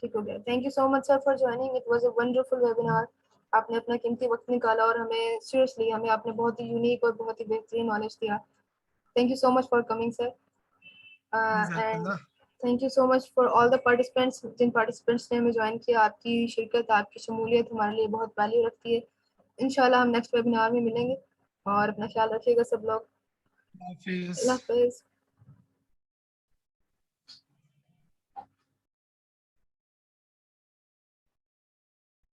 [SPEAKER 1] ठीक हो गया। Thank you so much sir for joining, it was a wonderful webinar. आपने अपना कीमती वक्त निकाला और हमें सीरियसली हमें आपने बहुत ही यूनिक और बहुत ही बेहतरीन नॉलेज दिया। Thank you so much for coming sir, and
[SPEAKER 2] जज़ाकल्लाह।
[SPEAKER 1] Thank you so much for all the participants, जिन पार्टिसिपेंट्स ने हमें ज्वाइन किया। आपकी शिरकत, आपकी शमूलियत हमारे लिए बहुत वैल्यू रखती है। इंशाल्लाह हम नेक्स्ट वेबिनार में मिलेंगे, और अपना ख्याल रखिएगा सब लोग।
[SPEAKER 2] हाफिज़।
[SPEAKER 1] अल्लाह हाफिज़।